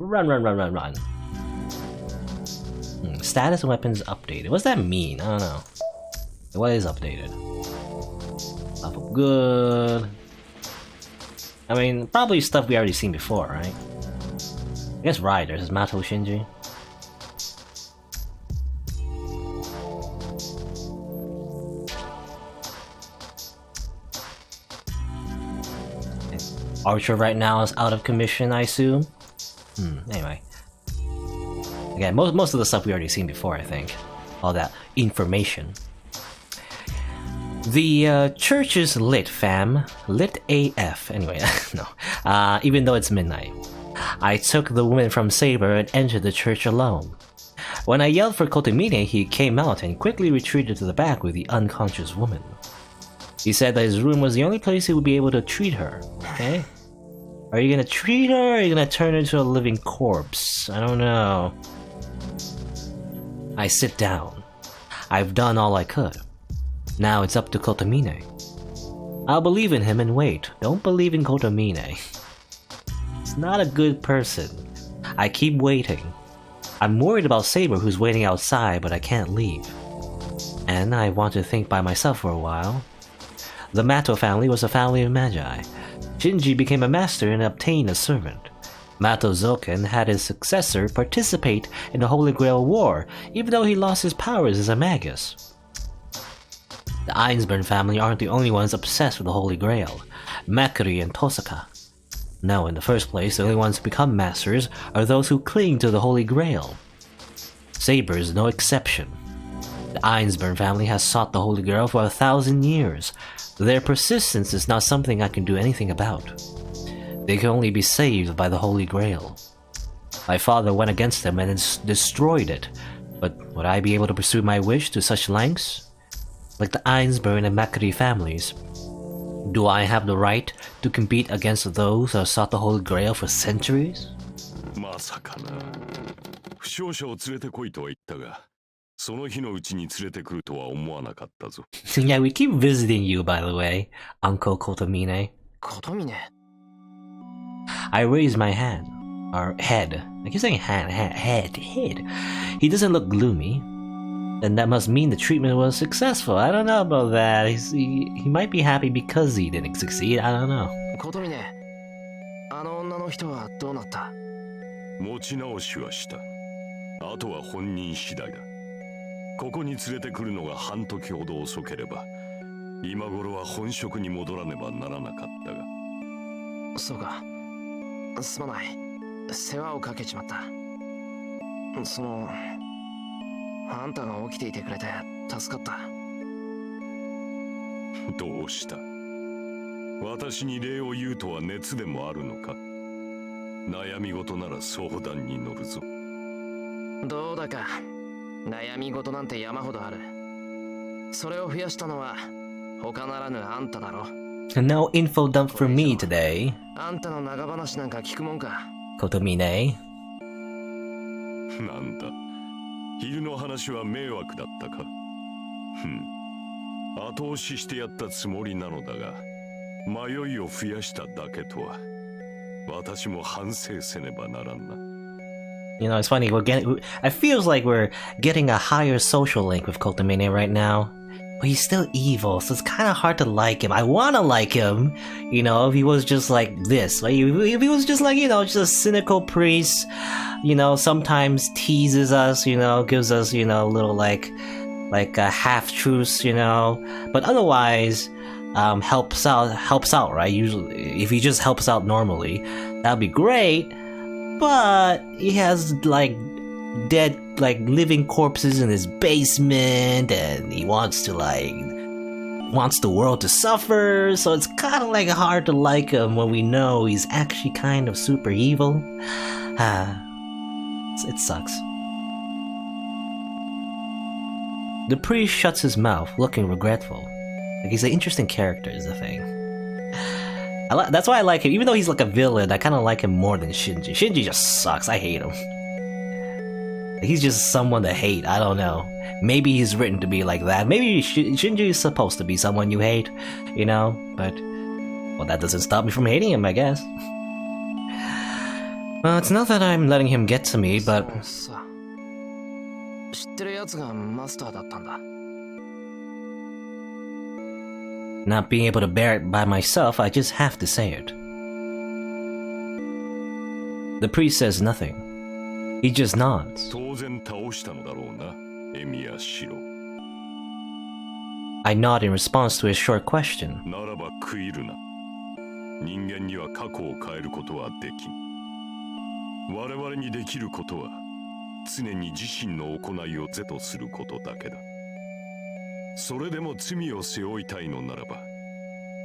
Run, run, run, run, run. Status weapons updated. What's that mean? I don't know. What is updated? Stuff good. I mean, probably stuff we already seen before, right? I guess Riders is Mato Shinji. Archer right now is out of commission, I assume. Anyway. Again, most of the stuff we already seen before, I think. All that information. The church is lit, fam. Lit AF. Anyway, no. Even though it's midnight. I took the woman from Saber and entered the church alone. When I yelled for Kotomine, he came out and quickly retreated to the back with the unconscious woman. He said that his room was the only place he would be able to treat her. Okay? Are you gonna treat her, or are you gonna turn her into a living corpse? I don't know. I sit down. I've done all I could. Now it's up to Kotomine. I'll believe in him and wait. Don't believe in Kotomine. He's not a good person. I keep waiting. I'm worried about Saber, who's waiting outside, but I can't leave. And I want to think by myself for a while. The Mato family was a family of magi. Shinji became a master and obtained a servant. Mato Zoken had his successor participate in the Holy Grail War, even though he lost his powers as a magus. The Ainsburn family aren't the only ones obsessed with the Holy Grail. Makuri and Tosaka. No, in the first place, the only ones who become masters are those who cling to the Holy Grail. Saber is no exception. The Ainsburn family has sought the Holy Grail for 1,000 years. Their persistence is not something I can do anything about. They can only be saved by the Holy Grail. My father went against them and destroyed it, but would I be able to pursue my wish to such lengths? Like the Ainsburn and Makuri families, do I have the right to compete against those who have sought the Holy Grail for centuries? Yeah, we keep visiting you, by the way, Uncle Kotomine. I raise my hand. Or head. I keep saying head. He doesn't look gloomy. Then that must mean the treatment was successful. I don't know about that. He might be happy because he didn't succeed. I don't know. Kotomine, あの女の人はどうなった?持ち直しはした。あとは本人次第だ。ここに連れてくるのが半時ほど遅ければ、今頃は本職に戻らねばならなかったが。そうか。すまない。世話をかけちまった。あんたが起きていてくれて助かった。どうした?私に礼を言うとは熱でもあるのか?悩み事なら相談に乗るぞ。どうだか。悩み事なんて山ほどある。それを増やしたのは他ならぬあんただろ。No info dump for me today. あんたの長話なんか聞くもんか。Kotomine. なんだ。昼の話は迷惑だったか。後押ししてやったつもりなのだが、迷いを増やしただけとは、私も反省せねばならんな。You know, it's funny, it feels like we're getting a higher social link with Kotomine right now. But he's still evil, so it's kind of hard to like him. I want to like him, you know, if he was just like this. Like, if he was just like, you know, just a cynical priest, you know, sometimes teases us, you know, gives us, you know, little like half-truths, you know. But otherwise, helps out, right? Usually, if he just helps out normally, that'd be great. But he has, like, dead, like, living corpses in his basement, and he wants the world to suffer, so it's kind of, like, hard to like him when we know he's actually kind of super evil. It sucks. The priest shuts his mouth, looking regretful. Like, he's an interesting character, is the thing. That's why I like him. Even though he's like a villain, I kind of like him more than Shinji. Shinji just sucks. I hate him. He's just someone to hate. I don't know. Maybe he's written to be like that. Maybe Shinji is supposed to be someone you hate, you know? But, well, that doesn't stop me from hating him, I guess. Well, it's not that I'm letting him get to me, but さ、知ってるやつがマスターだったんだ。not being able to bear it by myself, I just have to say it. The priest says nothing. He just nods. 当然倒したのだろうな、エミヤシロ。I nod in response to his short question. ならば悔いるな。人間には過去を変えることはできん。我々にできることは常に自身の行いを是とすることだけだ。それでも罪を背負いたいのならば、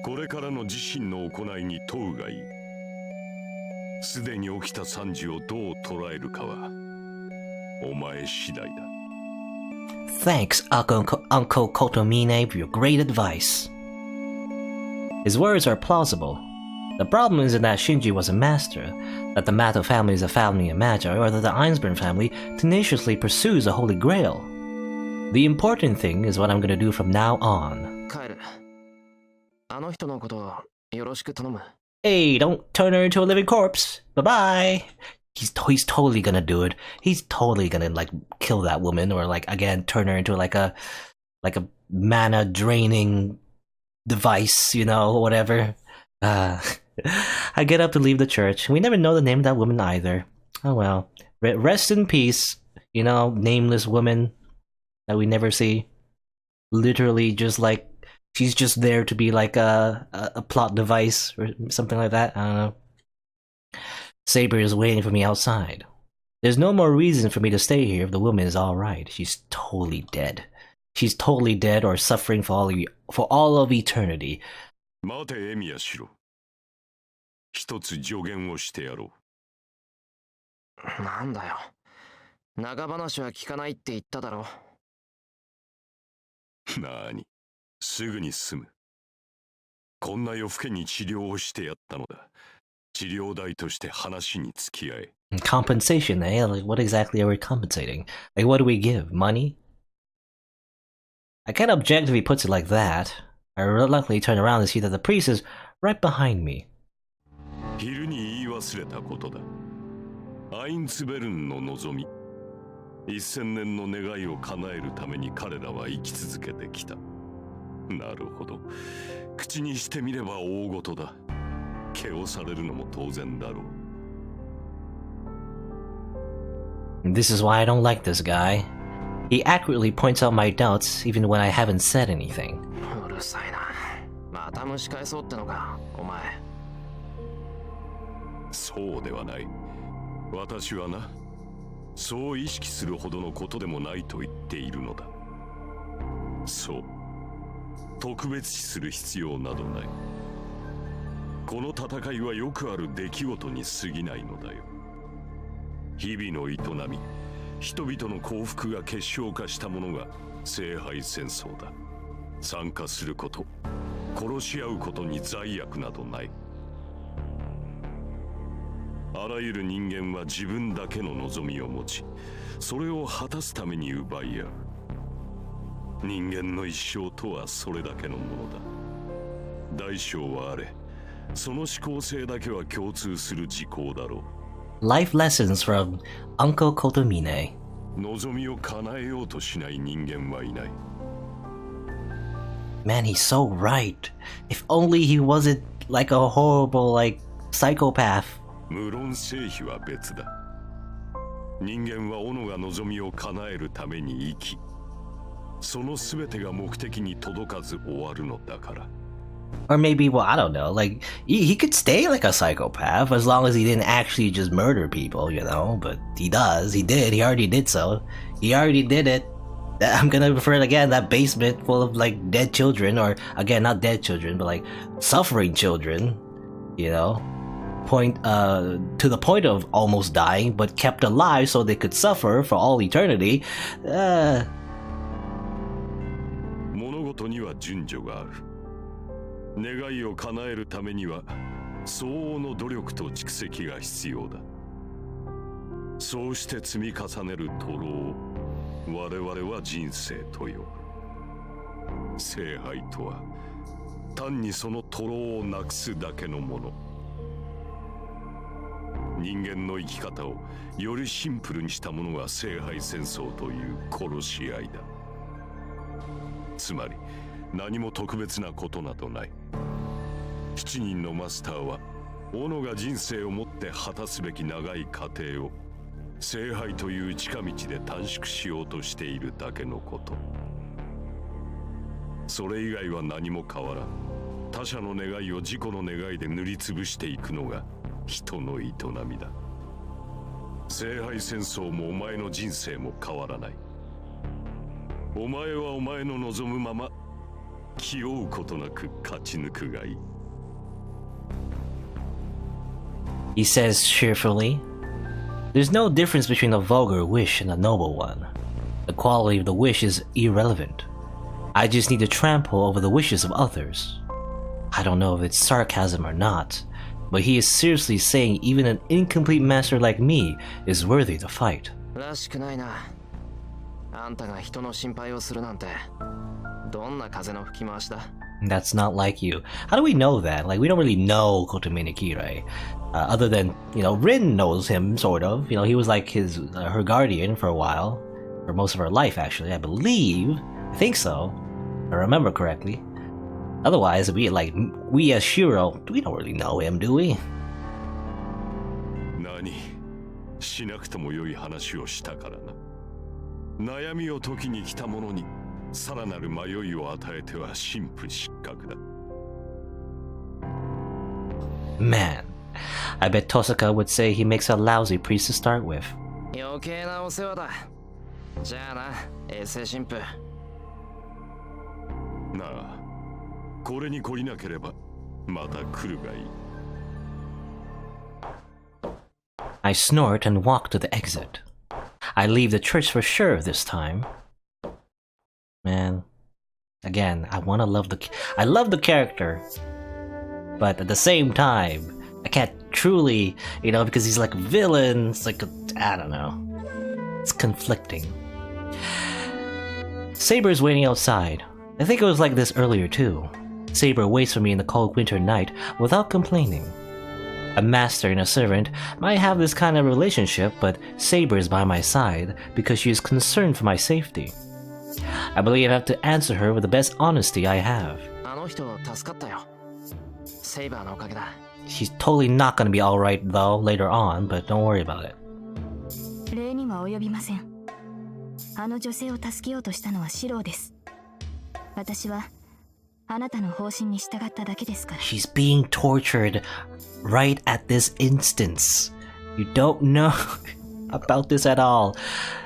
これからの自身の行いに問うがいい。すでに起きた惨事をどう捉えるかはお前次第だ。Thanks, Uncle Kotomine, for your great advice. His words are plausible. The problem isn't that Shinji was a master, that the Mato family is a family of magi, or that the Einsburn family tenaciously pursues a holy grail. The important thing is what I'm gonna do from now on. 帰る。あの人のことよろしく頼む。Hey, don't turn her into a living corpse. Bye-bye. He's totally gonna do it. He's totally gonna, like, kill that woman, or, like, again, turn her into, like a mana draining device, you know, whatever. I get up to leave the church. We never know the name of that woman either. Oh well. Rest in peace, you know, nameless woman that we never see. Literally just like, she's just there to be like a plot device or something like that. I don't know. Saber is waiting for me outside. There's no more reason for me to stay here if the woman is alright. She's totally dead. She's totally dead or suffering for all of eternity. 待てエミヤシロ。一つ助言をしてやろう。なんだよ。長話は聞かないって言っただろ。なに、すぐに済む。こんな夜更けに治療をしてやったのだ。治療代として話に付き合え。Compensation, eh? Like, what exactly are we compensating? Like, what do we give? Money? I can't object if he puts it like that. I reluctantly turn around and see that the priest is right behind me. 昼に言い忘れたことだ。アインツベルンの望み。1000年の願いを叶えるために彼らは生き続けてきた。なるほど。口にしてみれば大事だ。毛をされるのも当然だろう。This is why I don't like this guy. He accurately points out my doubts even when I haven't said anything. うるさいな。また蒸し返そうってのか、お前。そうではない。私はな、そう意識するほどのことでもないと言っているのだ。そう。特別視する必要などない。この戦いはよくある出来事に過ぎないのだよ。日々の営み、人々の幸福が結晶化したものが聖杯戦争だ。参加すること、殺し合うことに罪悪などない。あらゆる人間は自分だけの望みを持ち、それを果たすために奪い合う。人間の一生とはそれだけのものだ。大小はあれ、その思考性だけは共通する事項だろう。Life lessons from Uncle Kotomine. 望みを叶えようとしない人間はいない。Man, he's so right. If only he wasn't like a horrible, like, psychopath. 無論成否は別だ。人間は己が望みを叶えるために生き、その全てが目的に届かず終わるのだから。Or maybe, well, I don't know, like, he could stay like a psychopath as long as he didn't actually just murder people, you know? But he does, he already did so. He already did it. I'm gonna refer it again, that basement full of, like, dead children, or, again, not dead children, but, like, suffering children, you know? To the point of almost dying, but kept alive so they could suffer for all eternity. 物事には順序がある。願いを叶えるためには相応の努力と蓄積が必要だ。そうして積み重ねる徒労を我々は人生と呼ぶ。聖杯とは単にその徒労をなくすだけのもの。人間の生き方をよりシンプルにしたものが聖杯戦争という殺し合いだ。つまり何も特別なことなどない。7人のマスターは斧が人生をもって果たすべき長い過程を聖杯という近道で短縮しようとしているだけのこと。それ以外は何も変わらん。他者の願いを自己の願いで塗りつぶしていくのが人の営みだ。聖杯戦争もお前の人生も変わらない。お前はお前の望むまま気負うことなく勝ち抜くがいい。He says cheerfully, "There's no difference between a vulgar wish and a noble one. The quality of the wish is irrelevant. I just need to trample over the wishes of others." I don't know if it's sarcasm or not, but he is seriously saying even an incomplete master like me is worthy to fight. らしくないな。あんたが人の心配をするなんて、どんな風の吹き回しだ。That's not like you. How do we know that? Like, we don't really know Kotomine Kirei. Other than, Rin knows him, sort of. He was like her guardian for a while. For most of her life, actually, I believe. I think so. If I remember correctly. Otherwise, we as Shiro, we don't really know him, do we? 何しなくても良い話をしたからな。悩みを時に来た者にさらなる迷いを与えては神父失格だ。Man, I bet Tosaka would say he makes a lousy priest to start with. 余計なお世話だ。じゃあな、衛星神父。なあ、これに懲りなければまた来るがいい。I snort and walk to the exit. I leave the church for sure this time. Man, again, I love the character, but at the same time, I can't truly, because he's like a villain. It's like I don't know. It's conflicting. Saber's waiting outside. I think it was like this earlier too. Saber waits for me in the cold winter night without complaining. A master and a servant might have this kind of relationship, but Saber is by my side because she is concerned for my safety. I believe I have to answer her with the best honesty I have. あの人助かったよ。セイバーのおかげだ。She's totally not gonna be alright though later on, but don't worry about it. 礼には及びません。あの女性を助けようとしたのはシローです。私はあなたの方針に従っただけですから。She's being tortured right at this instance. You don't know about this at all.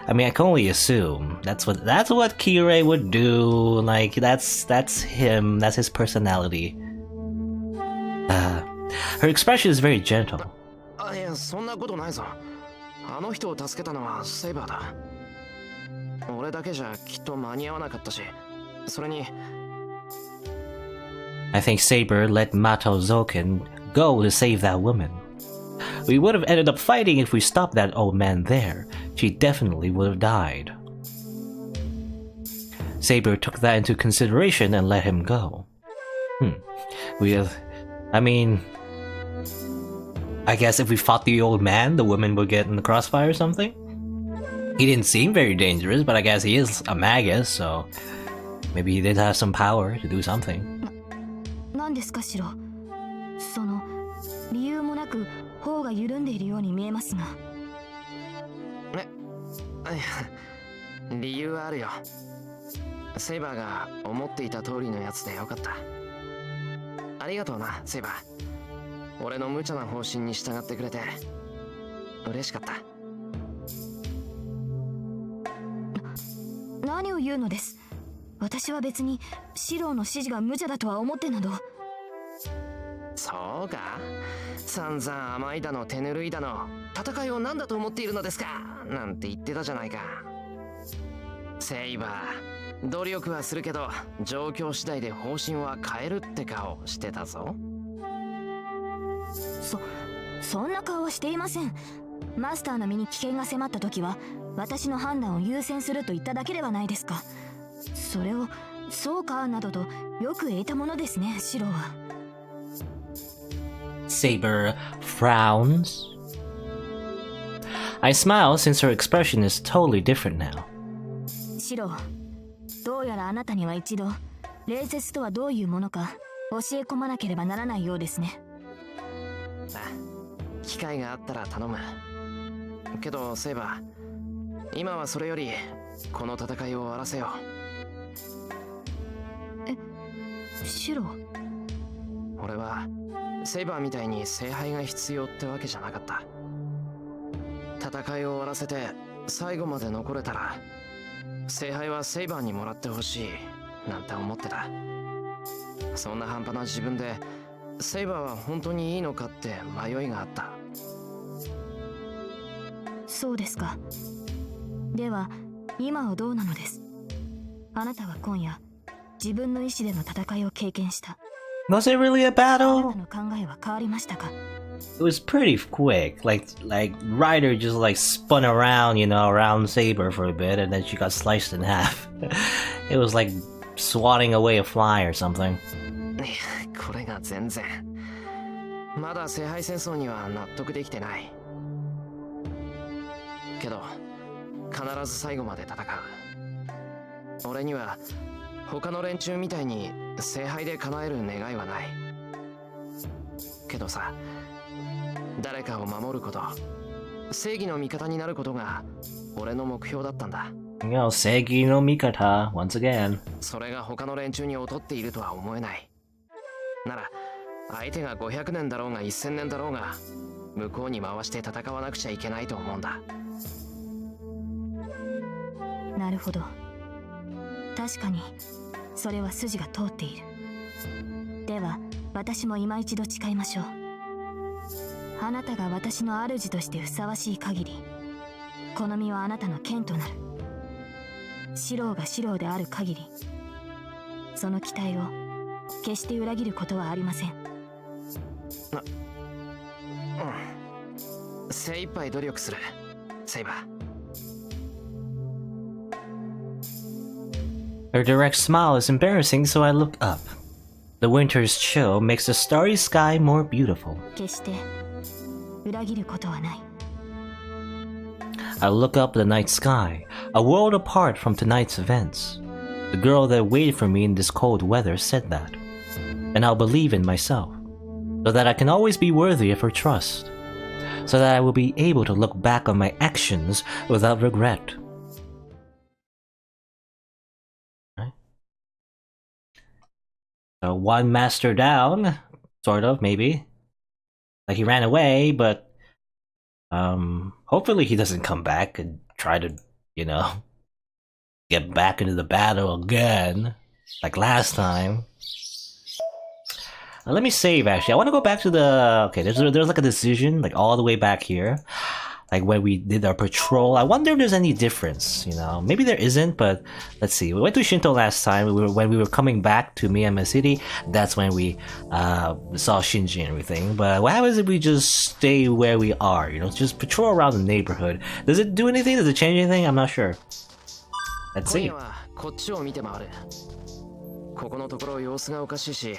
I mean, I can only assume that's what Kirei would do. Like that's him. That's his personality. Her expression is very gentle. あ、いや、そんなことないぞ。あの人を助けたのはセイバーだ。俺だけじゃきっと間に合わなかったし、それに。I think Saber let Mato Zoken go to save that woman. We would have ended up fighting if we stopped that old man there. She definitely would have died. Saber took that into consideration and let him go. I guess if we fought the old man, the woman would get in the crossfire or something? He didn't seem very dangerous, but I guess he is a magus, so maybe he did have some power to do something. 何ですか、シロ。その理由もなく頬が緩んでいるように見えますが。理由はあるよ。セイバーが思っていた通りのやつでよかった。ありがとうな、セイバー。俺の無茶な方針に従ってくれて嬉しかった。何を言うのです。私は別にシローの指示が無茶だとは思ってなど。そうか、散々甘いだの手ぬるいだの、戦いを何だと思っているのですかなんて言ってたじゃないか。セイバー、努力はするけど状況次第で方針は変えるって顔してたぞ。そんな顔はしていません。マスターの身に危険が迫った時は私の判断を優先すると言っただけではないですか。それをそうかなどとよく得たものですね、シローは。Saber frowns. I smile since her expression is totally different now. シロ、どうやらあなたには一度礼節とはどういうものか教え込まなければならないようですね。機会があったら頼む。けどセイバー、今はそれよりこの戦いを終わらせよう。シロ、俺はセイバーみたいに聖杯が必要ってわけじゃなかった。戦いを終わらせて最後まで残れたら聖杯はセイバーにもらってほしいなんて思ってた。そんな半端な自分でセイバーは本当にいいのかって迷いがあった。そうですか。では今はどうなのです。あなたは今夜自分の意志での戦いを経験した。Was it really a あな battle? たの考えは変わりましたか？ It was pretty quick. Like Ryder just like spun around, you know, around Saber for a bit, and then she got sliced in half. It was like swatting away a fly or something. これが全然まだ聖杯戦争には納得できてないけど、必ず最後まで戦う。俺には他の連中みたいに聖杯で叶える願いはないけどさ、誰かを守ること、正義の味方になることが俺の目標だったんだ。 You know, Seigi no Mikata, once again. それが他の連中に劣っているとは思えない。なら相手が500年だろうが1000年だろうが向こうに回して戦わなくちゃいけないと思うんだ。なるほど。確かにそれは筋が通っている。では私も今一度誓いましょう。あなたが私の主としてふさわしい限り、この身はあなたの剣となる。四郎が四郎である限り、その期待を決して裏切ることはありません。精一杯努力する、セイバー。 Her direct smile is embarrassing, so I look up. The winter's chill makes the starry sky more beautiful. 決して裏切ることはない。 I look up at the night sky, a world apart from tonight's events. The girl that waited for me in this cold weather said that. And I'll believe in myself, so that I can always be worthy of her trust, so that I will be able to look back on my actions without regret. Right? So one master down, sort of, maybe. Like he ran away, but hopefully he doesn't come back and try to, you know, get back into the battle again, like last time. Let me save, actually. I want to go back to the... Okay, there's like a decision, like all the way back here. Like when we did our patrol. I wonder if there's any difference, you know? Maybe there isn't, but let's see. We went to Shinto last time. When we were coming back to Miyama City, that's when we saw Shinji and everything. But what happens if we just stay where we are, you know? Just patrol around the neighborhood. Does it do anything? Does it change anything? I'm not sure. Let's see. こっちを見て回る。ここのところ様子がおかしいし、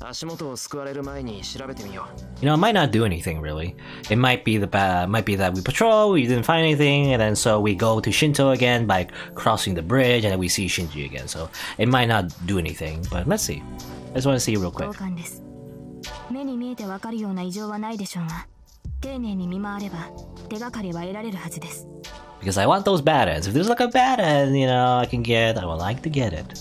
足元を救われる前に調べてみよう。 You know, it might not do anything really. It might be that we patrol, we didn't find anything, and then so we go to Shinto again by crossing the bridge, and then we see Shinji again. So it might not do anything, but let's see. I just want to see real quick. 同感です。目に見えてわかるような異常はないでしょうが、丁寧に見回れば手がかりは得られるはずです。 Because I want those bad ends. If there's like a bad end, you know, I would like to get it.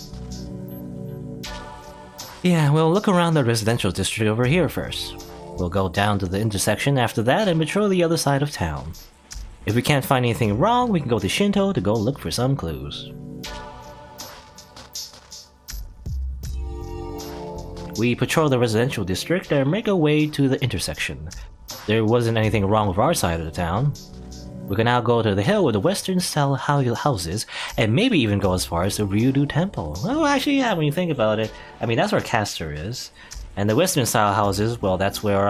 Yeah, we'll look around the residential district over here first. We'll go down to the intersection after that and patrol the other side of town. If we can't find anything wrong, we can go to Shinto to go look for some clues. We patrol the residential district and make our way to the intersection. There wasn't anything wrong with our side of the town. We can now go to the hill with the western-style houses, and maybe even go as far as the Ryudu Temple. Well, actually, yeah, when you think about it, I mean, that's where Castor is. And the western-style houses, well, that's where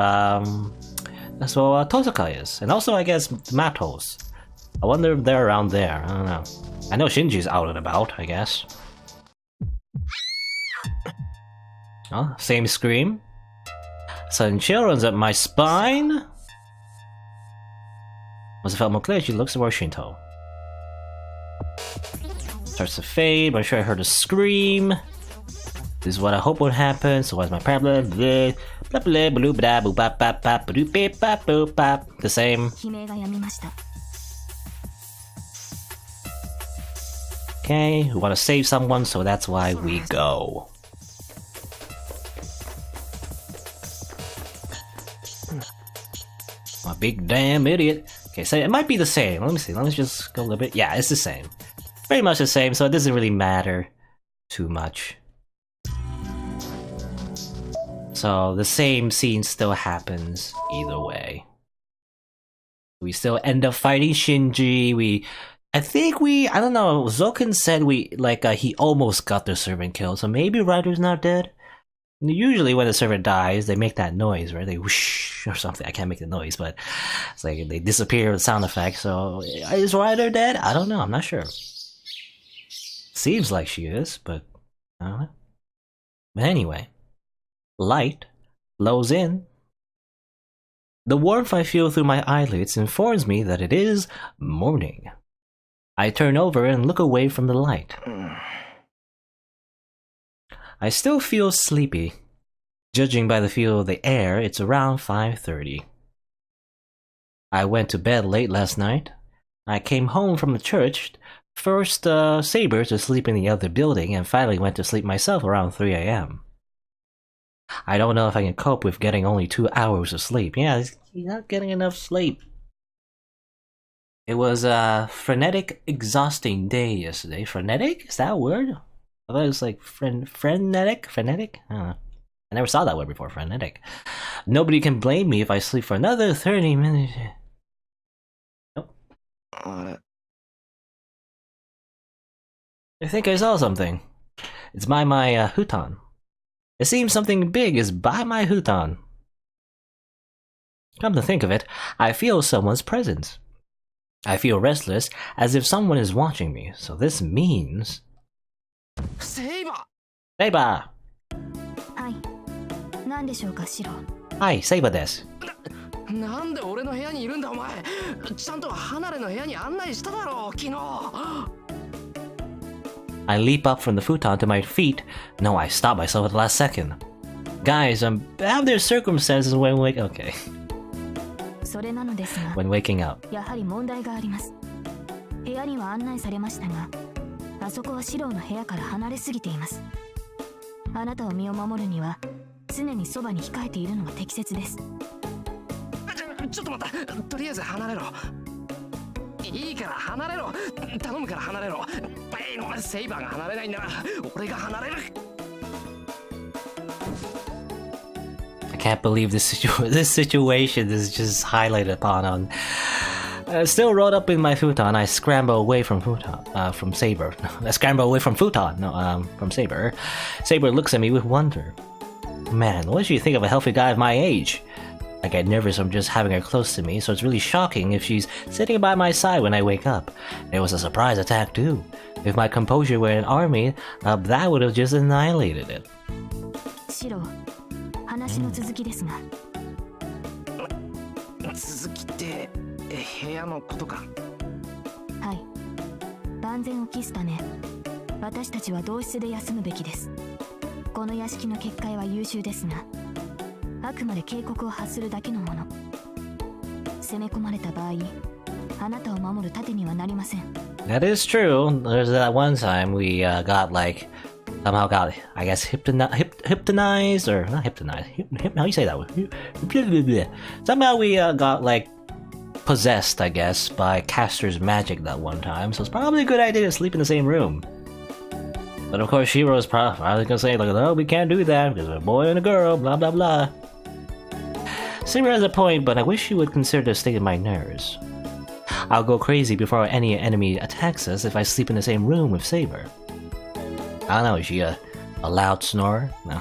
Tozaka is. And also, I guess, Matos. I wonder if they're around there, I don't know. I know Shinji's out and about, I guess. Oh, same scream. Sudden chill runs up my spine. Once it felt more clear, she looks more Shinto. Starts to fade, but I'm sure I heard a scream. This is what I hope would happen, so what's my problem? The same. Okay, we want to save someone, so that's why we go. A big damn idiot. Okay, so it might be the same. Let me see. Let's just go a little bit. Yeah, it's the same. Pretty much the same, so it doesn't really matter too much. So the same scene still happens either way. We still end up fighting Shinji. I don't know, Zoken said he almost got the servant killed, so maybe Ryder's not dead? Usually when the servant dies, they make that noise, right? They whoosh or something. I can't make the noise, but it's like they disappear with sound effect, so is Ryder dead? I don't know, I'm not sure. Seems like she is, but I don't know. But anyway, light flows in. The warmth I feel through my eyelids informs me that it is morning. I turn over and look away from the light. I still feel sleepy. Judging by the feel of the air, it's around 5:30. I went to bed late last night. I came home from the church, first Saber to sleep in the other building, and finally went to sleep myself around 3 a.m. I don't know if I can cope with getting only 2 hours of sleep. Yeah, you're not getting enough sleep. It was a frenetic, exhausting day yesterday. Frenetic? Is that a word? I thought it was like frenetic? Frenetic? I don't know. I never saw that word before, frenetic. Nobody can blame me if I sleep for another 30 minutes. Nope. I think I saw something. It's by my futon. It seems something big is by my futon. Come to think of it, I feel someone's presence. I feel restless, as if someone is watching me, so this means... Saber! Saber! Hi. 何でしょうか、シロ。はい、Saber です。なんで俺の部屋にいるんだお前。ちゃんと離れの部屋に案内しただろう、昨日。I leap up from the futon to my feet. No, I stop myself at the last second. Guys, have their circumstances when okay. それなのですが、 When waking up. やはり問題があります。部屋には案内されましたが、あそこはシロの部屋から離れすぎています。あなたを身を守るには常にそばに控えているのが適切です。ちょっと待った。とりあえず離れろ。いいから離れろ。頼むから離れろ。セイバーが離れないんなら俺が離れる。I can't believe this situation is just highlighted upon still rolled up in my futon. I scramble away from Saber. I scramble away from futon. No, from Saber. Saber looks at me with wonder. Man, what do you think of a healthy guy of my age? I get nervous from just having her close to me, so it's really shocking if she's sitting by my side when I wake up. It was a surprise attack too. If my composure were an army, that would have just annihilated it. シロ、話の続きですが。続きって部屋のことか。はい。万全を期すため、私たちは同室で休むべきです。この屋敷の結界は優秀ですが、あくまで警告を発するだけのもの。攻め込まれた場合、あなたを守る盾にはなりません。That is true. There's that one time we somehow got, I guess, hypnotized, or not hypnotized. How do you say that one? Somehow we got possessed, I guess, by caster's magic that one time. So it's probably a good idea to sleep in the same room. But of course, Shiro is probably gonna say, no, we can't do that because we're a boy and a girl, blah blah blah. Saber has a point, but I wish she would consider the state of my nerves. I'll go crazy before any enemy attacks us if I sleep in the same room with Saber. I don't know, is she a loud snorer? No.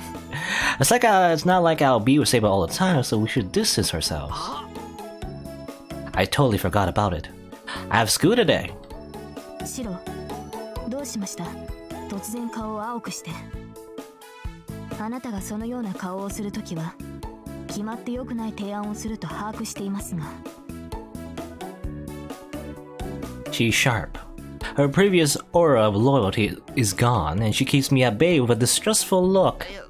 It's not like I'll be with Saber all the time, so we should distance ourselves. I totally forgot about it. I have school today. シロ、どうしました？突然顔を青くして。あなたがそのような顔をするときは、決まって良くない提案をすると把握していますが。She's sharp. Her previous aura of loyalty is gone, and she keeps me at bay with a distrustful look. いや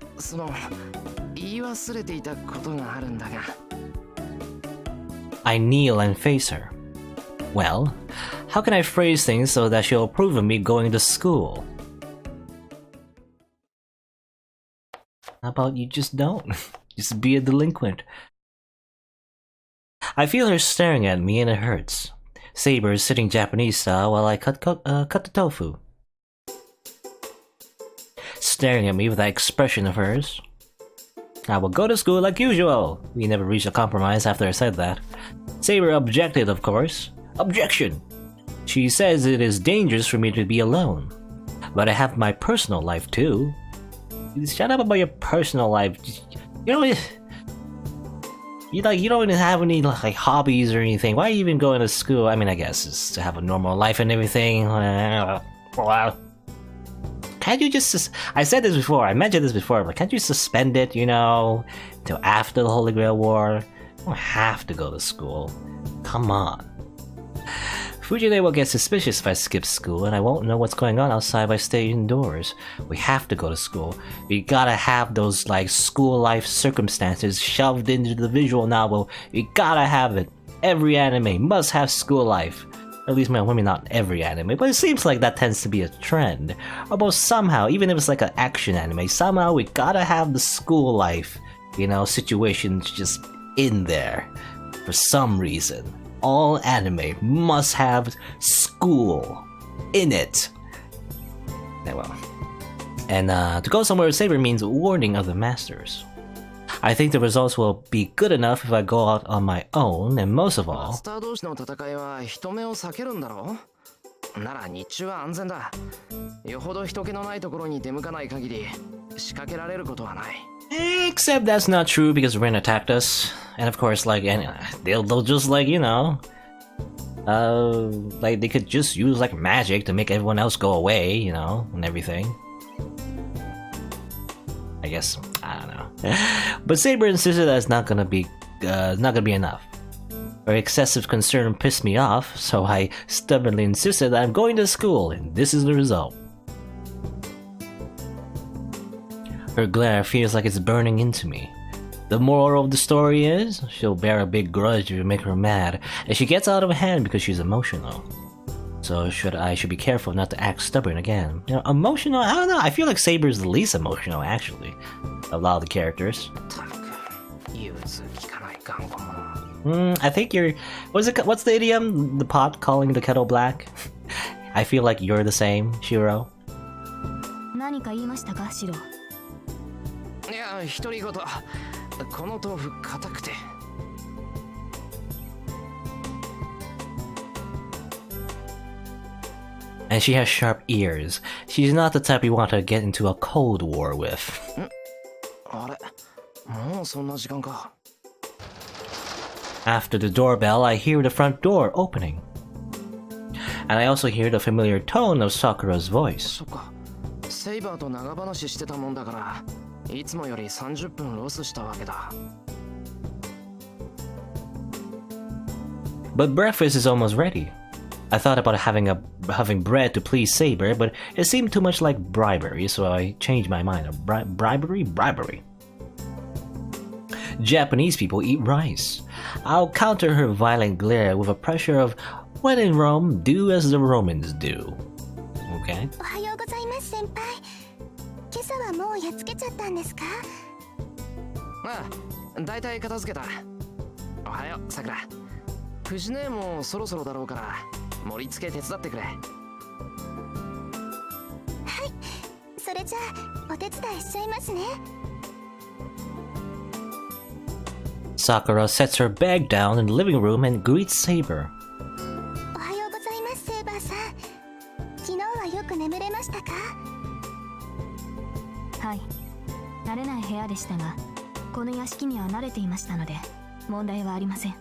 言い忘れていたことがあるんだが I kneel and face her. Well, how can I phrase things so that she'll approve of me going to school? How about you just don't? Just be a delinquent. I feel her staring at me and it hurts. Saber is sitting Japanese style while I cut the tofu. Staring at me with that expression of hers. I will go to school like usual. We never reached a compromise after I said that. Saber objected, of course. Objection! She says it is dangerous for me to be alone. But I have my personal life too. Shut up about your personal life. You know, you don't even have any like hobbies or anything. Why are you even going to school? I mean, I guess it's to have a normal life and everything. Can't you just... I said this before, I mentioned this before, but can't you suspend it, you know, till after the Holy Grail War? You don't have to go to school. Come on. Fujine will get suspicious if I skip school, and I won't know what's going on outside if I stay indoors. We have to go to school. We gotta have those, like, school life circumstances shoved into the visual novel. We gotta have it. Every anime must have school life. At least, well, maybe not every anime, but it seems like that tends to be a trend. Almost somehow, even if it's like an action anime, somehow we gotta have the school life, you know, situations just in there. For some reason. All anime must have school in it. Yeah, well. And to go somewhere with Saber means warning of the masters. I think the results will be good enough if I go out on my own, and most of all... マスター同士の戦いは人目を避けるんだろうなら日中は安全だよほど人気のないところに出向かない限り仕掛けられることはない Except that's not true because Ren attacked us. And of course, like, they'll just, like, you know... like, they could just use, like, magic to make everyone else go away, you know, and everything. I guess, I don't know. But Saber insisted that it's not gonna be enough. Her excessive concern pissed me off, so I stubbornly insisted that I'm going to school, and this is the result. Her glare feels like it's burning into me. The moral of the story is, she'll bear a big grudge if you make her mad, and she gets out of hand because she's emotional. So I should be careful not to act stubborn again. You know, emotional? I don't know, I feel like Saber's the least emotional, actually, of a lot of the characters. I think you're... What's the idiom? The pot calling the kettle black? I feel like you're the same, Shiro. 何か言いましたか、シロ? いや、独り言。この豆腐硬くて。And she has sharp ears. She's not the type you want to get into a cold war with. あれ、もうそんな時間か。 After the doorbell, I hear the front door opening. And I also hear the familiar tone of Sakura's voice. そっか。セイバーと長話してたもんだから、いつもより30分ロスしたわけだ。But breakfast is almost ready. I thought about having bread to please Saber, but it seemed too much like bribery, so I changed my mind. Bribery? Bribery. Japanese people eat rice. I'll counter her violent glare with a pressure of, when in Rome, do as the Romans do. Okay? おはようございます、先輩。今朝はもうやっつけちゃったんですか? ああ、だいたい片付けた。おはよう、さくら。藤姉もそろそろだろうから、盛り付け手伝ってくれ。はい、それじゃあお手伝いしちゃいますね。 Sakura sets her bag down in the living room and greets Saber. おはようございます、セイバーさん。昨日はよく眠れましたか? はい、慣れない部屋でしたが、この屋敷には慣れていましたので、問題はありません。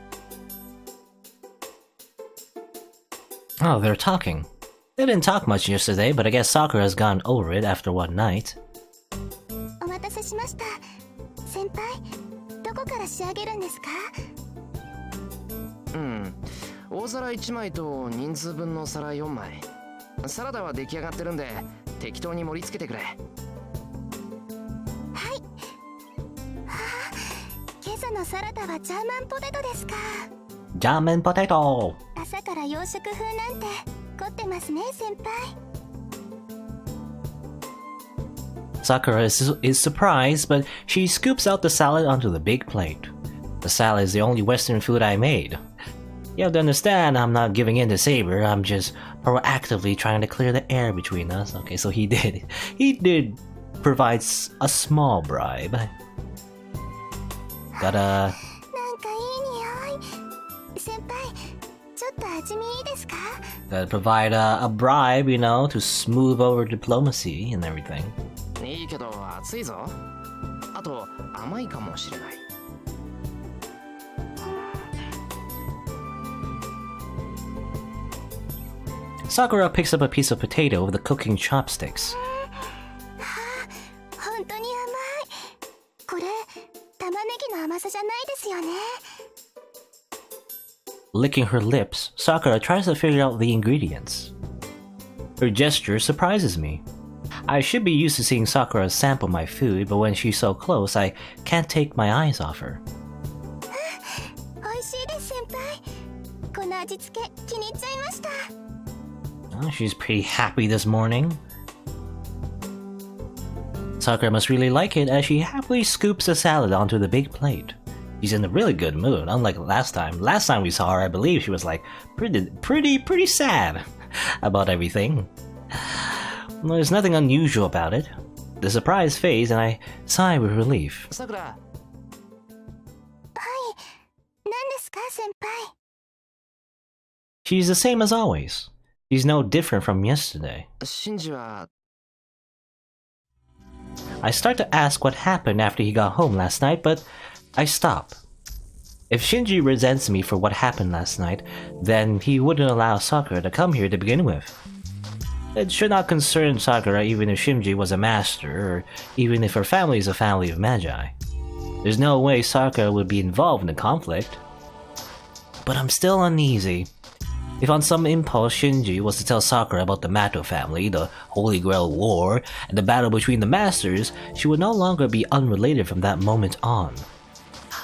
Oh, they're talking. They didn't talk much yesterday, but I guess Sakura's gotten over it after one night. お待たせしました。先輩、どこから仕上げるんですか? うん、大皿1枚と人数分の皿4枚。サラダは出来上がってるんで適当に盛り付けてくれ。はい。今朝のサラダはジャーマンポテトですか。Jamming potato! 朝から洋食風なんて凝ってますね、先輩。Sakura is surprised, but she scoops out the salad onto the big plate. The salad is the only Western food I made. You have to understand, I'm not giving in to Saber, I'm just proactively trying to clear the air between us. Okay, so he did provide a small bribe. Gotta... なんかいい匂い。先輩、ちょっと味見いいですか？ gotta provide a bribe, you know, to smooth over diplomacy and everything. いいけど熱いぞ。あと甘いかもしれない。Sakura picks up a piece of potato with the cooking chopsticks. 本当に甘い。これ、玉ねぎの甘さじゃないですよね。Licking her lips, Sakura tries to figure out the ingredients. Her gesture surprises me. I should be used to seeing Sakura sample my food, but when she's so close, I can't take my eyes off her. 美味しいです、先輩。この味付け、気に入っちゃいました。Oh, she's pretty happy this morning. Sakura must really like it as she happily scoops the salad onto the big plate. She's in a really good mood, unlike last time. Last time we saw her, I believe she was like pretty sad about everything. Well, there's nothing unusual about it. The surprise fades and I sigh with relief. さくら、はい。何ですか、先輩。She's the same as always. She's no different from yesterday. シンジは I start to ask what happened after he got home last night, but I stop. If Shinji resents me for what happened last night, then he wouldn't allow Sakura to come here to begin with. It should not concern Sakura even if Shinji was a master, or even if her family is a family of magi. There's no way Sakura would be involved in the conflict. But I'm still uneasy. If on some impulse Shinji was to tell Sakura about the Mato family, the Holy Grail War, and the battle between the masters, she would no longer be unrelated from that moment on.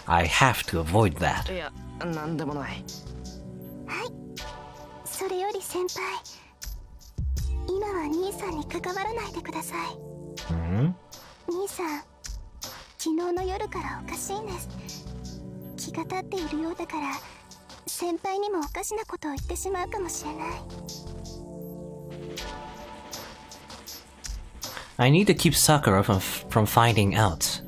I have to avoid that. いや、なんでもない。はい。それより先輩、今は兄さんに関わらないでください。Hmm? 兄さん、昨日の夜からおかしいんです。気が立っているようだから、先輩にもおかしなことを言ってしまうかもしれない。I need to keep Sakura from finding out.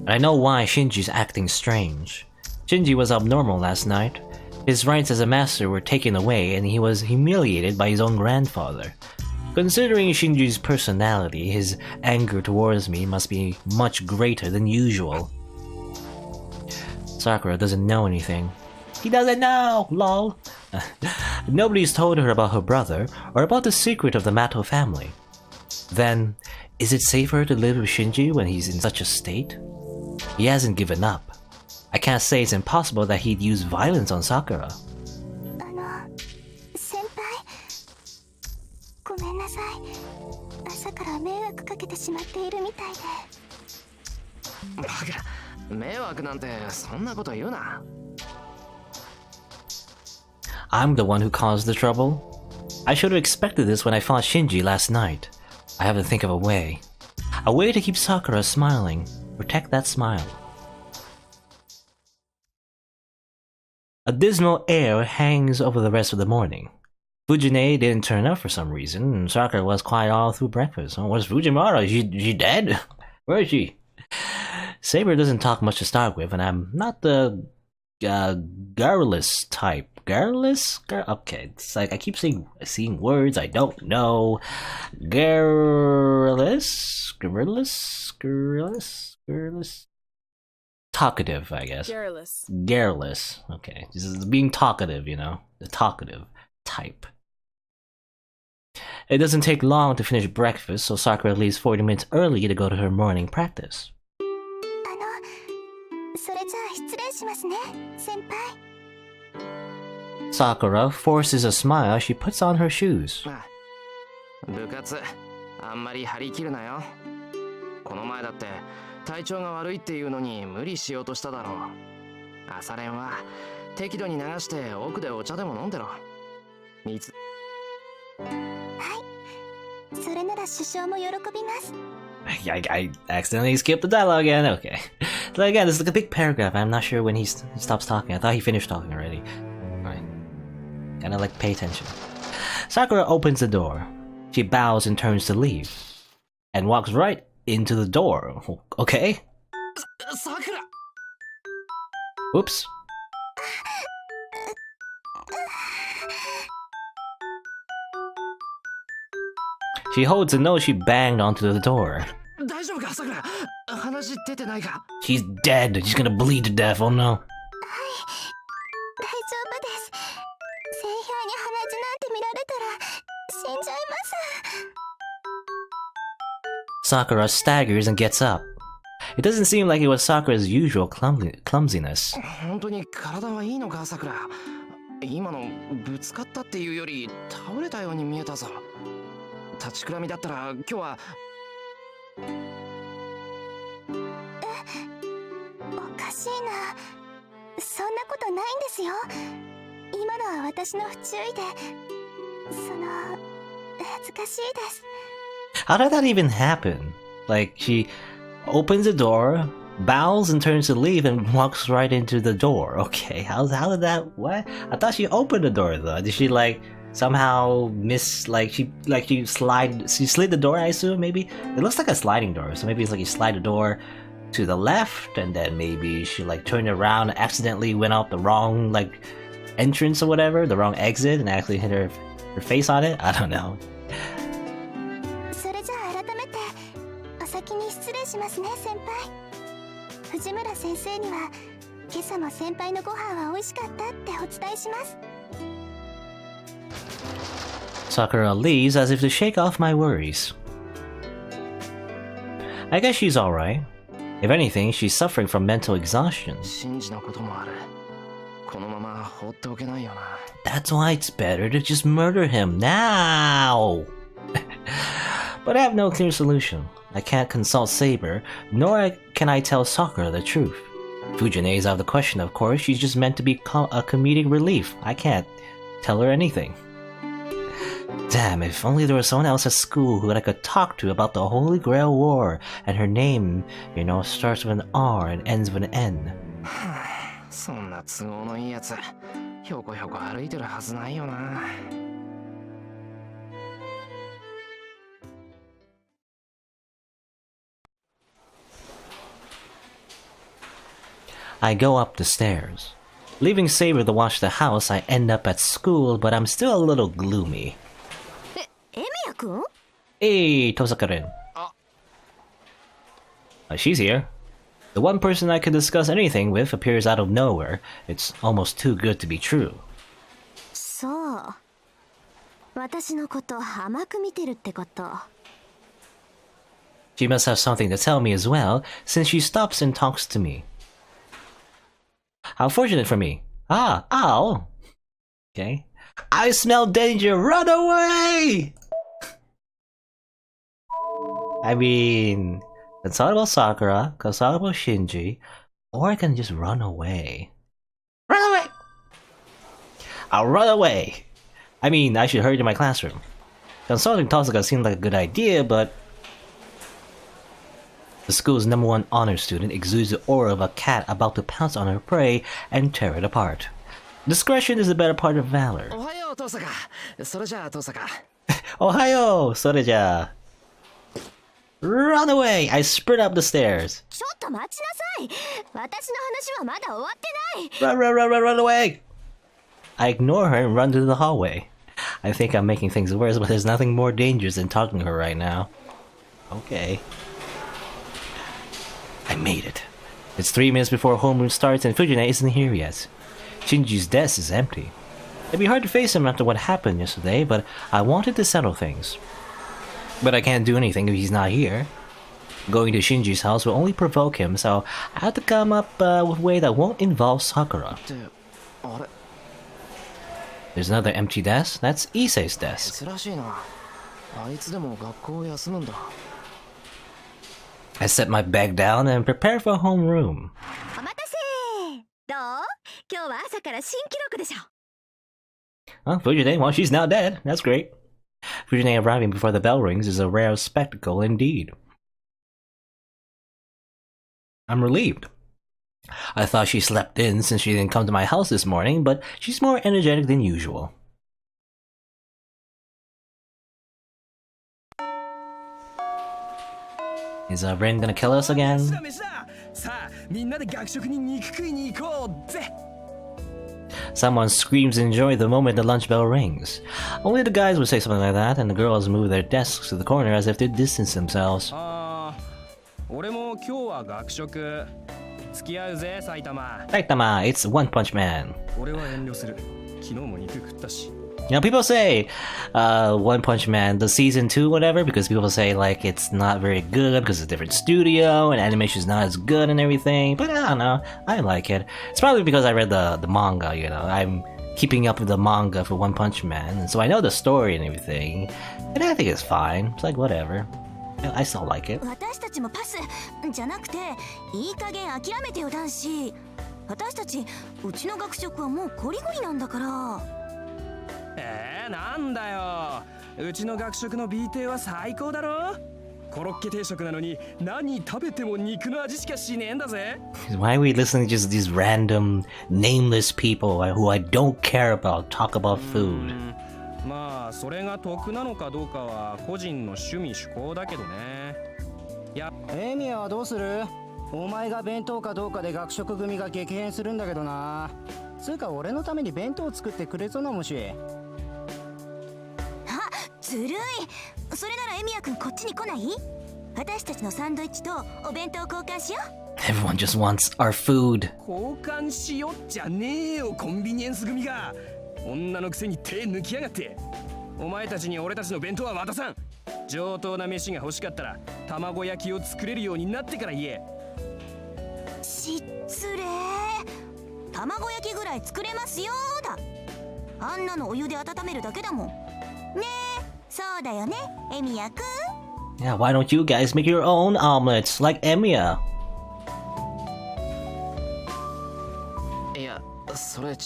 But I know why Shinji's acting strange. Shinji was abnormal last night. His rights as a master were taken away and he was humiliated by his own grandfather. Considering Shinji's personality, his anger towards me must be much greater than usual. Sakura doesn't know anything. He doesn't know! Lol. Nobody's told her about her brother or about the secret of the Mato family. Then, is it safer to live with Shinji when he's in such a state? He hasn't given up. I can't say it's impossible that he'd use violence on Sakura. 先輩、ごめんなさい。朝から迷惑かけてしまっているみたいで。バカ、迷惑なんてそんなこと言うな。I'm the one who caused the trouble. I should have expected this when I fought Shinji last night. I have to think of a way. A way to keep Sakura smiling. Protect that smile. A dismal air hangs over the rest of the morning. Fujine didn't turn up for some reason, and Sakura was quiet all through breakfast. Oh, where's Fujiwara? She dead? Where is she? Saber doesn't talk much to start with, and I'm not the garrulous type. Garrulous? Okay, it's like I keep seeing words I don't know. Garrulous? Talkative, I guess. Garrulous. Okay, this is being talkative, you know, the talkative type. It doesn't take long to finish breakfast, so Sakura leaves 40 minutes early to go to her morning practice. それじゃあ失礼しますね、先輩。Sakura forces a smile as she puts on her shoes. 部活あんまり張り切るなよ。この前だって体調が悪いっていうのに無理しようとしただろう。朝練は適度に流して奥でお茶でも飲んでろ。水。それなら首相も喜びます。I accidentally skipped the dialogue again. Okay. So again, this is like a big paragraph. I'm not sure when he stops talking. I thought he finished talking already. Alright. Gotta like pay attention. Sakura opens the door. She bows and turns to leave. And walks right into the door. Okay? さくら。 Oops. She holds a note she banged onto the door. 大丈夫かさくら。話出てないか。 She's dead. She's gonna bleed to death. Oh no. 大丈夫です。性表に鼻血なんて見られたら死んじゃいます。 Sakura staggers and gets up. It doesn't seem like it was Sakura's usual clumsiness. 本当に体はいいのかさくら。今のぶつかったっていうより倒れたように見えたぞ。立ちくらみだったら今日は。おかしいな。そんなことないんですよ。今のは私の不注意で、恥ずかしいです。 How did that even happen? Like, she opens the door, bows and turns to leave and walks right into the door. Okay, how did that, what? I thought she opened the door though. Did she like somehow miss, she slid the door, I assume, maybe? It looks like a sliding door, so maybe it's like you slide the door to the left and then maybe she like turned around and accidentally went out the wrong like entrance or whatever, the wrong exit, and actually hit her face on it. I don't know. それじゃあ改めてお先に失礼しますね先輩。藤村先生には今朝も先輩のご飯は美味しかったってお伝えします。 Sakura leaves as if to shake off my worries. I guess she's alright. If anything, she's suffering from mental exhaustion. 信じのこともある。このまま放っておけないよな。 That's why it's better to just murder him now! But I have no clear solution. I can't consult Saber, nor can I tell Sakura the truth. Fujine is out of the question, of course. She's just meant to be a comedic relief. I can't tell her anything. Damn, if only there was someone else at school who I could talk to about the Holy Grail War, and her name, starts with an R and ends with an N. そんな都合のいいやつ、ひょこひょこ歩いてるはずないよな。 I go up the stairs. Leaving Saber to watch the house, I end up at school, but I'm still a little gloomy. エミヤ君? Hey, Tosaka-rin. She's here. The one person I could discuss anything with appears out of nowhere. It's almost too good to be true. そう。私のこと甘く見てるってこと。 She must have something to tell me as well, since she stops and talks to me. How fortunate for me. Ah, ow! Okay. I smell danger! Run away! I mean, consult about Sakura, consult about Shinji, or I can just run away. Run away! I'll run away! I mean, I should hurry to my classroom. Consulting Tosaka seemed like a good idea, but the school's #1 honor student exudes the aura of a cat about to pounce on her prey and tear it apart. Discretion is the better part of valor. おはようトサカ。それじゃあトサカ。 Ohayo, Soreja. Run away! I sprint up the stairs. ちょっと待ちなさい。私の話はまだ終わってない。 Run away! I ignore her and run to the hallway. I think I'm making things worse, but there's nothing more dangerous than talking to her right now. Okay. I made it. It's 3 minutes before homeroom starts and Fujine isn't here yet. Shinji's desk is empty. It'd be hard to face him after what happened yesterday, but I wanted to settle things. But I can't do anything if he's not here. Going to Shinji's house will only provoke him, so I have to come up with a way that won't involve Sakura. ってあれ There's another empty desk. That's Issei's desk. 珍しいな。あいつでも学校を休むんだ。 I set my bag down and prepare for homeroom. お待たせ。どう？今日は朝から新記録でしょ。 Oh, Fujine, well, she's now dead. That's great. Fujine arriving before the bell rings is a rare spectacle indeed. I'm relieved. I thought she slept in since she didn't come to my house this morning, but she's more energetic than usual. Is Ren gonna kill us again? Someone screams in joy the moment the lunch bell rings. Only the guys would say something like that, and the girls move their desks to the corner as if to distance themselves. 俺も今日は学食付き合うぜ埼玉 Saitama, it's One Punch Man. 俺は遠慮する昨日も肉食ったし You know, people say One Punch Man, the season 2, whatever, because people say like it's not very good because it's a different studio and animation's not as good and everything. But I don't know, I like it. It's probably because I read the manga, you know. I'm keeping up with the manga for One Punch Man, and so I know the story and everything. And I think it's fine. It's like whatever. I still like it. 私たちもパスじゃなくていい加減諦めてよ男子。私たちうちの学食はもうゴリゴリなんだから。なんだようちの学食の B 亭は最高だろコロッケ定食なのに何食べても肉の味しかしねえんだぜ Why are we listening to just these random, nameless people who I don't care about talk about food? まあそれが得なのかどうかは個人の趣味嗜好だけどねエミヤはどうする？お前が弁当かどうかで学食組が激変するんだけどな。つうか俺のために弁当を作ってくれそうなもし。ずるい。それならエミヤくんこっちに来ない？私たちのサンドイッチとお弁当交換しよう。 Everyone just wants our food. 交換しよっじゃねえよコンビニエンス組が女のくせに手抜きやがってお前たちに俺たちの弁当は渡さん上等な飯が欲しかったら卵焼きを作れるようになってから言え失礼。卵焼きぐらい作れますよだ。あんなのお湯で温めるだけだもん。ねえ、そうだよね、エミヤくん。 Yeah, why don't you guys make your own omelets like Emiya? いや、それ違う。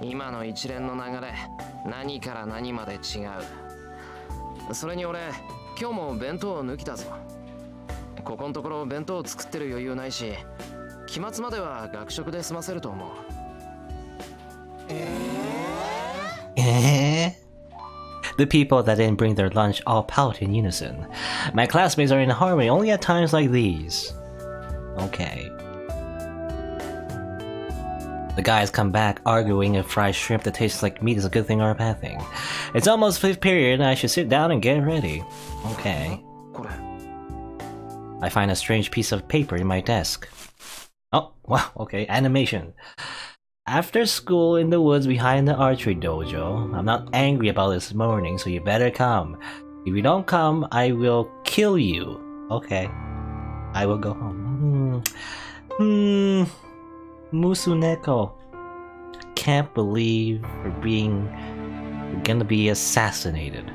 今の一連の流れ、何から何まで違う。それに俺、今日も弁当を抜きだぞ。ここのところ弁当を作ってる余裕ないし、期末までは学食で済ませると思う。The people that didn't bring their lunch all pout in unison. My classmates are in harmony only at times like these. Okay. The guys come back arguing if fried shrimp that tastes like meat is a good thing or a bad thing. It's almost fifth period and I should sit down and get ready. Okay. I find a strange piece of paper in my desk. Oh, wow, okay, animation. After school in the woods behind the archery dojo. I'm not angry about this morning, so you better come. If you don't come, I will kill you. Okay. I will go home. Musuneko. Can't believe we're gonna be assassinated.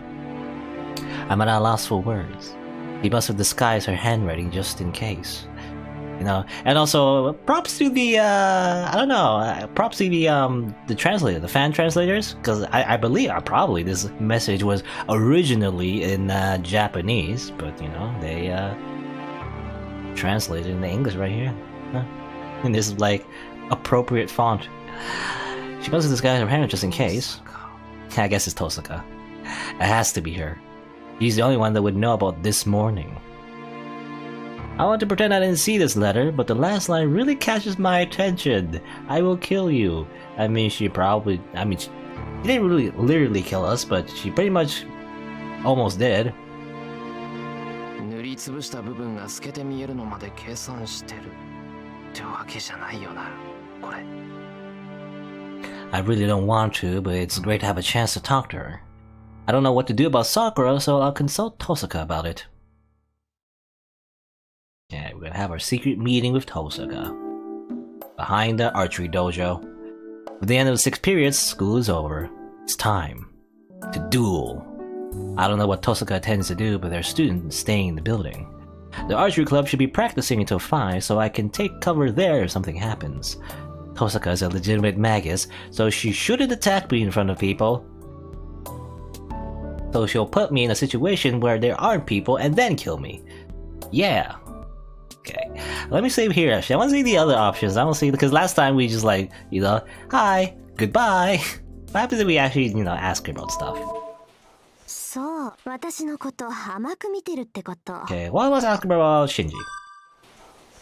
I'm at a loss for words. He must have disguised her handwriting just in case. You know, and also props to the props to the translator, the fan translators, because I believe probably this message was originally in Japanese, but you know they translated into English right here, in this like appropriate font. She must have disguised her hand just in case. I guess it's Tosaka. It has to be her. She's the only one that would know about this morning. I want to pretend I didn't see this letter, but the last line really catches my attention. I will kill you. I mean, she didn't really literally kill us, but she pretty much almost did. 塗りつぶした部分が透けて見えるのまで計算してるってわけじゃないよな、これ。I really don't want to, but it's great to have a chance to talk to her. I don't know what to do about Sakura, so I'll consult Tosaka about it. Yeah, we're gonna have our secret meeting with Tosaka. Behind the archery dojo. At the end of the 6 periods, school is over. It's time to duel. I don't know what Tosaka intends to do, but there are students staying in the building. The archery club should be practicing until 5, so I can take cover there if something happens. Tosaka is a legitimate magus, so she shouldn't attack me in front of people. So she'll put me in a situation where there aren't people and then kill me. Yeah. Okay. Let me save here actually. I want to see the other options. I want to see, because last time we just like, hi, goodbye. What happens if we actually, ask her about stuff? そう、私のこと甘く見てるってこと。 Okay, well, let's ask her about Shinji.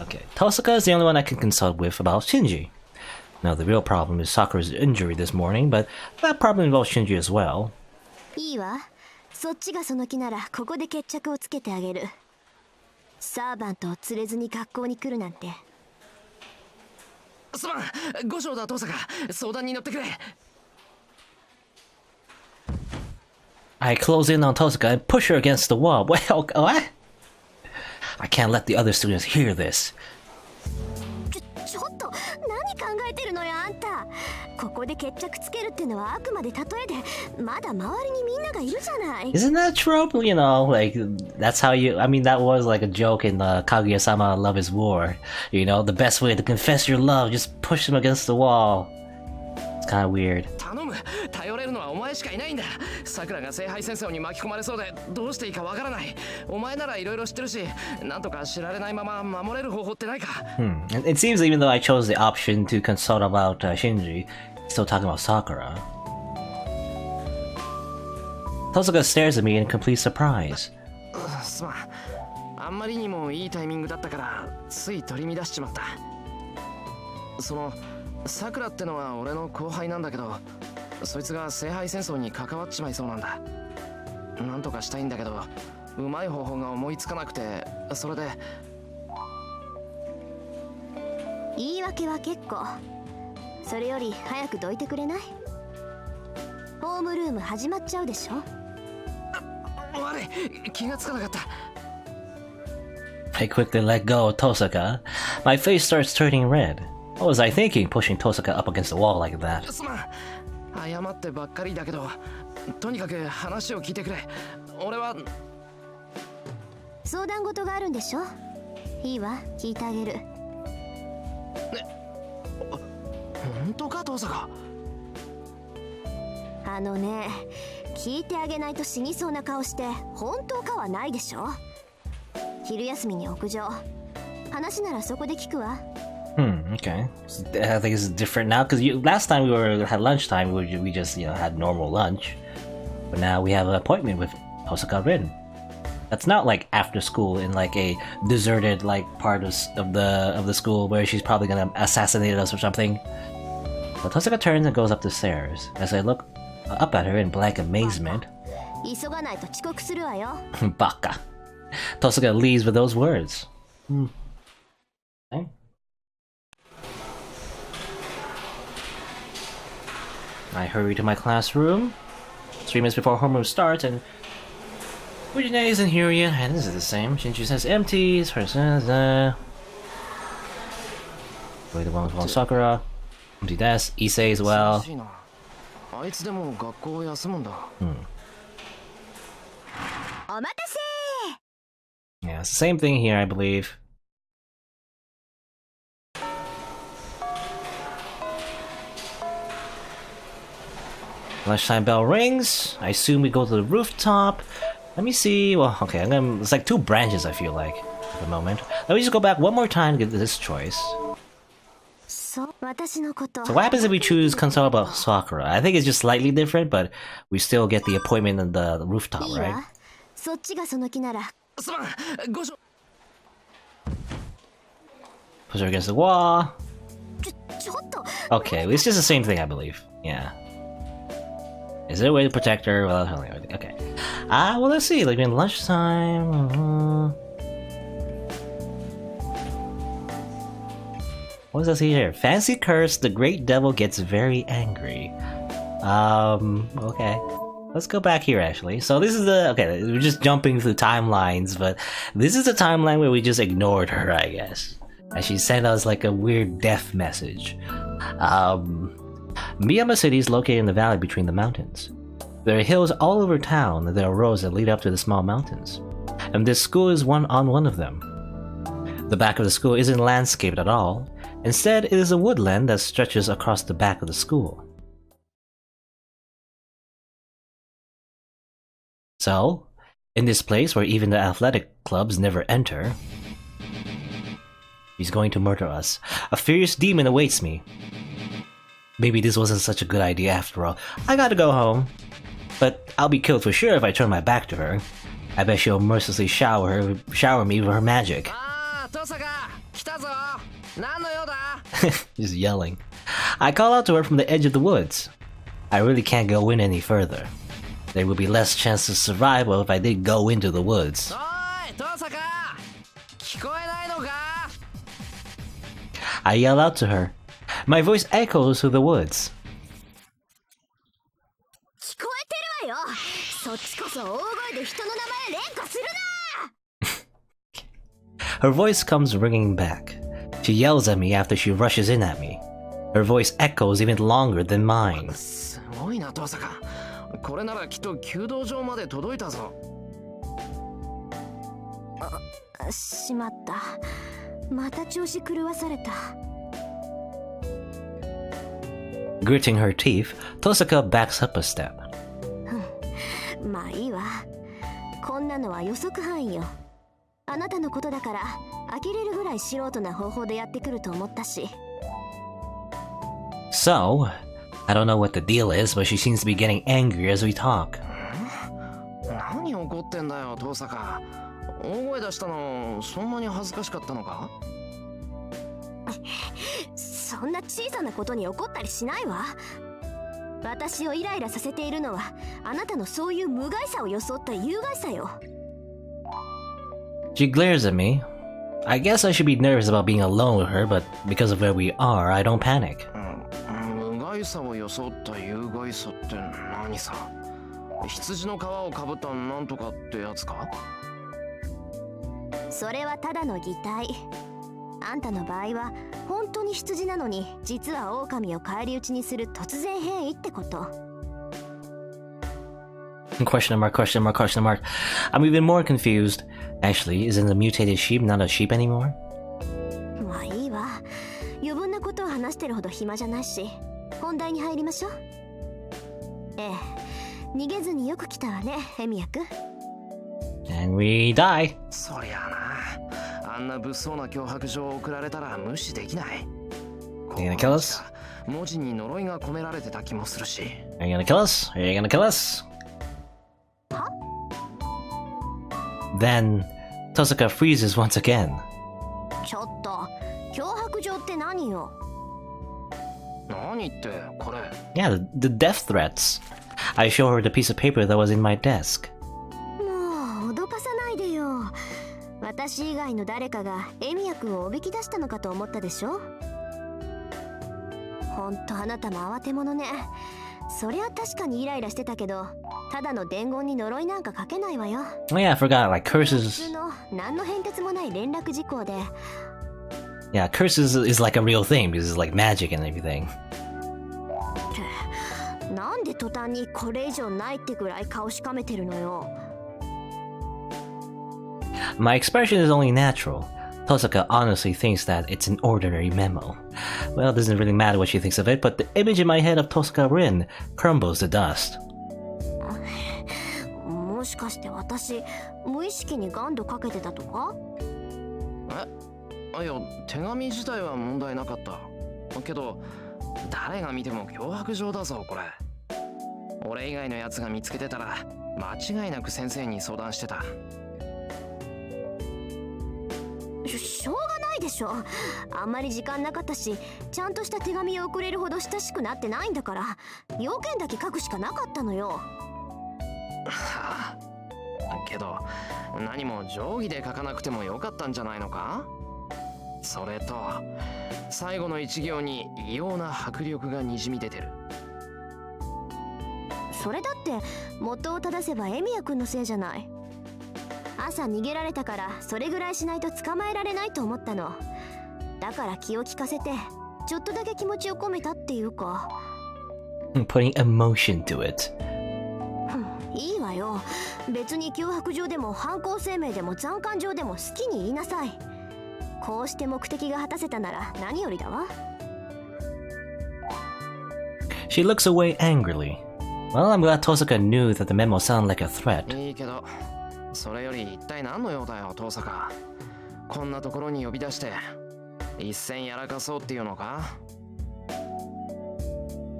Okay, Tosaka is the only one I can consult with about Shinji. Now, the real problem is Sakura's injury this morning, but that problem involves Shinji as well. いいわ。そっちがその気ならここで決着をつけてあげる。サーバントを連れずに学校に来るなんて。すまん、五条だ登坂、相談に乗ってくれ。I close in on Tosaka and push her against the wall. Well, what? I can't let the other students hear this. ちょっと何考えてるのよあんた。ここで決着つけるってのはあくまで例えで、まだ周りにみんながいるじゃない。 Isn't that trope? Like, that's how you... I mean, that was like a joke in Kaguya-sama Love is War. The best way to confess your love, just push them against the wall. It's kind of weird. 頼む、頼れるのはお前しかいないんだ。さくらが聖杯戦争に巻き込まれそうでどうしていいかわからない。お前ならいろいろ知ってるし、なんとか知られないまま守れる方法ってないか。It seems even though I chose the option to consult about Shinji, still talking about Sakura. Tosaka stares at me in complete surprise. すまん、あんまりにもいいタイミングだったからつい取り乱しちまった。さくらってのは俺の後輩なんだけど、そいつが聖杯戦争に関わっちまいそうなんだ。なんとかしたいんだけど、うまい方法が思いつかなくて、それで。言い訳は結構。それより早くどいてくれない？ホームルーム始まっちゃうでしょ。悪い、気がつかなかった。I quickly let go of Tosaka. My face starts turning red. What was I thinking, pushing Tosaka up against the wall like that? すまん、謝ってばっかりだけど、とにかく話を聞いてくれ。俺は相談事があるんでしょ。いいわ、聞いてあげる。本当か登坂。あのね、聞いてあげないと死にそうな顔して本当かはないでしょ。昼休みに屋上。話ならそこで聞くわ。Okay. I think it's different now because last time we had lunchtime. We just had normal lunch, but now we have an appointment with Tosaka Rin. That's not like after school in like a deserted like part of the school where she's probably gonna assassinate us or something. But Tosaka turns and goes up the stairs. As I look up at her in blank amazement, 急がないと遅刻するわよ。Baka. Tosaka leaves with those words. Okay. I hurry to my classroom 3 minutes before homeroom starts, and Fujine isn't here yet, and this is the same. Shinji says empties, her says, Wait, the one with Sakura. Empty desk, Issei as well. あいつでも学校を休むんだ。お待たせ。 Yeah, it's the same thing here, I believe. Lunchtime bell rings. I assume we go to the rooftop. Let me see. Well, okay, it's like 2 branches, I feel like, at the moment. Let me just go back one more time to get this choice. So what happens if we choose consult about Sakura? I think it's just slightly different, but we still get the appointment on the rooftop, right? Push her against the wall. Okay, it's just the same thing, I believe. Yeah. Is there a way to protect her? Well, okay. Well, let's see. Like in lunchtime. What does that say here? Fancy curse, the great devil gets very angry. Okay. Let's go back here, actually. So this is okay, we're just jumping through timelines, but this is the timeline where we just ignored her, I guess. And she sent us like a weird death message. Miyama City is located in the valley between the mountains. There are hills all over town and there are roads that lead up to the small mountains. And this school is one of them. The back of the school isn't landscaped at all. Instead, it is a woodland that stretches across the back of the school. So, in this place where even the athletic clubs never enter, he's going to murder us. A furious demon awaits me. Maybe this wasn't such a good idea after all. I gotta go home. But I'll be killed for sure if I turn my back to her. I bet she'll mercilessly shower me with her magic. Just yelling. I call out to her from the edge of the woods. I really can't go in any further. There will be less chance of survival if I did go into the woods. I yell out to her. My voice echoes through the woods. Her voice comes ringing back. She yells at me after she rushes in at me. Her voice echoes even longer than mine. すごいな、トサカ。これならきっと弓道場まで届いたぞ。しまった。また調子狂わされた。Gritting her teeth, Tosaka backs up a step. まあいいわ。こんなのは予測範囲よ。あなたのことだから呆れるぐらい素人な方法でやってくると思ったし。So, I don't know what the deal is, but she seems to be getting angry as we talk. 何怒ってんだよ、トサカ。大声出したのそんなに恥ずかしかったのか？そんな小さなことに怒ったりしないわ。私をイライラさせているのはあなたのそういう無害さを装った有害さよ。She glares at me. I guess I should be nervous about being alone with her, but because of where we are, I don't panic. 無害さを装った有害さって何さ？羊の皮をかぶったなんとかってやつか？それはただの擬態。あんたの場合は本当に羊なのに実は狼を返り討ちにする突然変異ってこと。Question mark, question mark, question mark. I'm even more confused. Actually, isn't the mutated sheep not a sheep anymore? まあいいわ。余分なことを話してるほど暇じゃないし、本題に入りましょう。ええ、逃げずによく来たわね、エミヤ君。And we die. そりゃあな、あんな物騒な脅迫状を送られたら無視できない。 Are you gonna kill us? 文字に呪いが込められてた気もするし。 Are you gonna kill us? Are you gonna kill us? Then, Tosaka freezes once again. ちょっと、脅迫状って何よ。何ってこれ。 Yeah, the death threats. I show her the piece of paper that was in my desk. もう脅かさないでよ。私以外の誰かがエミヤ君をおびき出したのかと思ったでしょ。ほんとあなたも慌て者ね。そりゃ確かにイライラしてたけど、ただの伝言に呪いなんか書けないわよ。Oh yeah, I forgot, like 普 curses. 通の何の変哲もない連絡事項で。Yeah, curses is like a real thing because it's like magic and everything. なんで途端にこれ以上ないってぐらい顔しかめてるのよ。My expression is only natural. Tosaka honestly thinks that it's an ordinary memo. Well, it doesn't really matter what she thinks of it, but the image in my head of Tosaka Rin crumbles to dust. もしかして私無意識にガンドかけてたとか？いや、手紙自体は問題なかった。けど誰が見ても脅迫状だぞこれ。俺以外のやつが見つけてたら間違いなく先生に相談してた。しょうがないでしょ。あんまり時間なかったし、ちゃんとした手紙を送れるほど親しくなってないんだから、要件だけ書くしかなかったのよ。けど何も定規で書かなくてもよかったんじゃないのか？それと最後の一行に異様な迫力がにじみ出てる。それだって元を正せばエミヤ君のせいじゃない。朝逃げられたからそれぐらいしないと捕まえられないと思ったの。だから気を利かせてちょっとだけ気持ちを込めたっていうか。Putting emotion to it. いいわよ。別に脅迫状でも犯行声明でも残飯状でも好きに言いなさい。こうして目的が果たせたなら何よりだわ。She looks away angrily. Well, I'm glad Tosaka knew that the memo sounded like a threat. いいけど、それより一体何の用だよ、遠坂。こんなところに呼び出して一戦やらかそうっていうのか？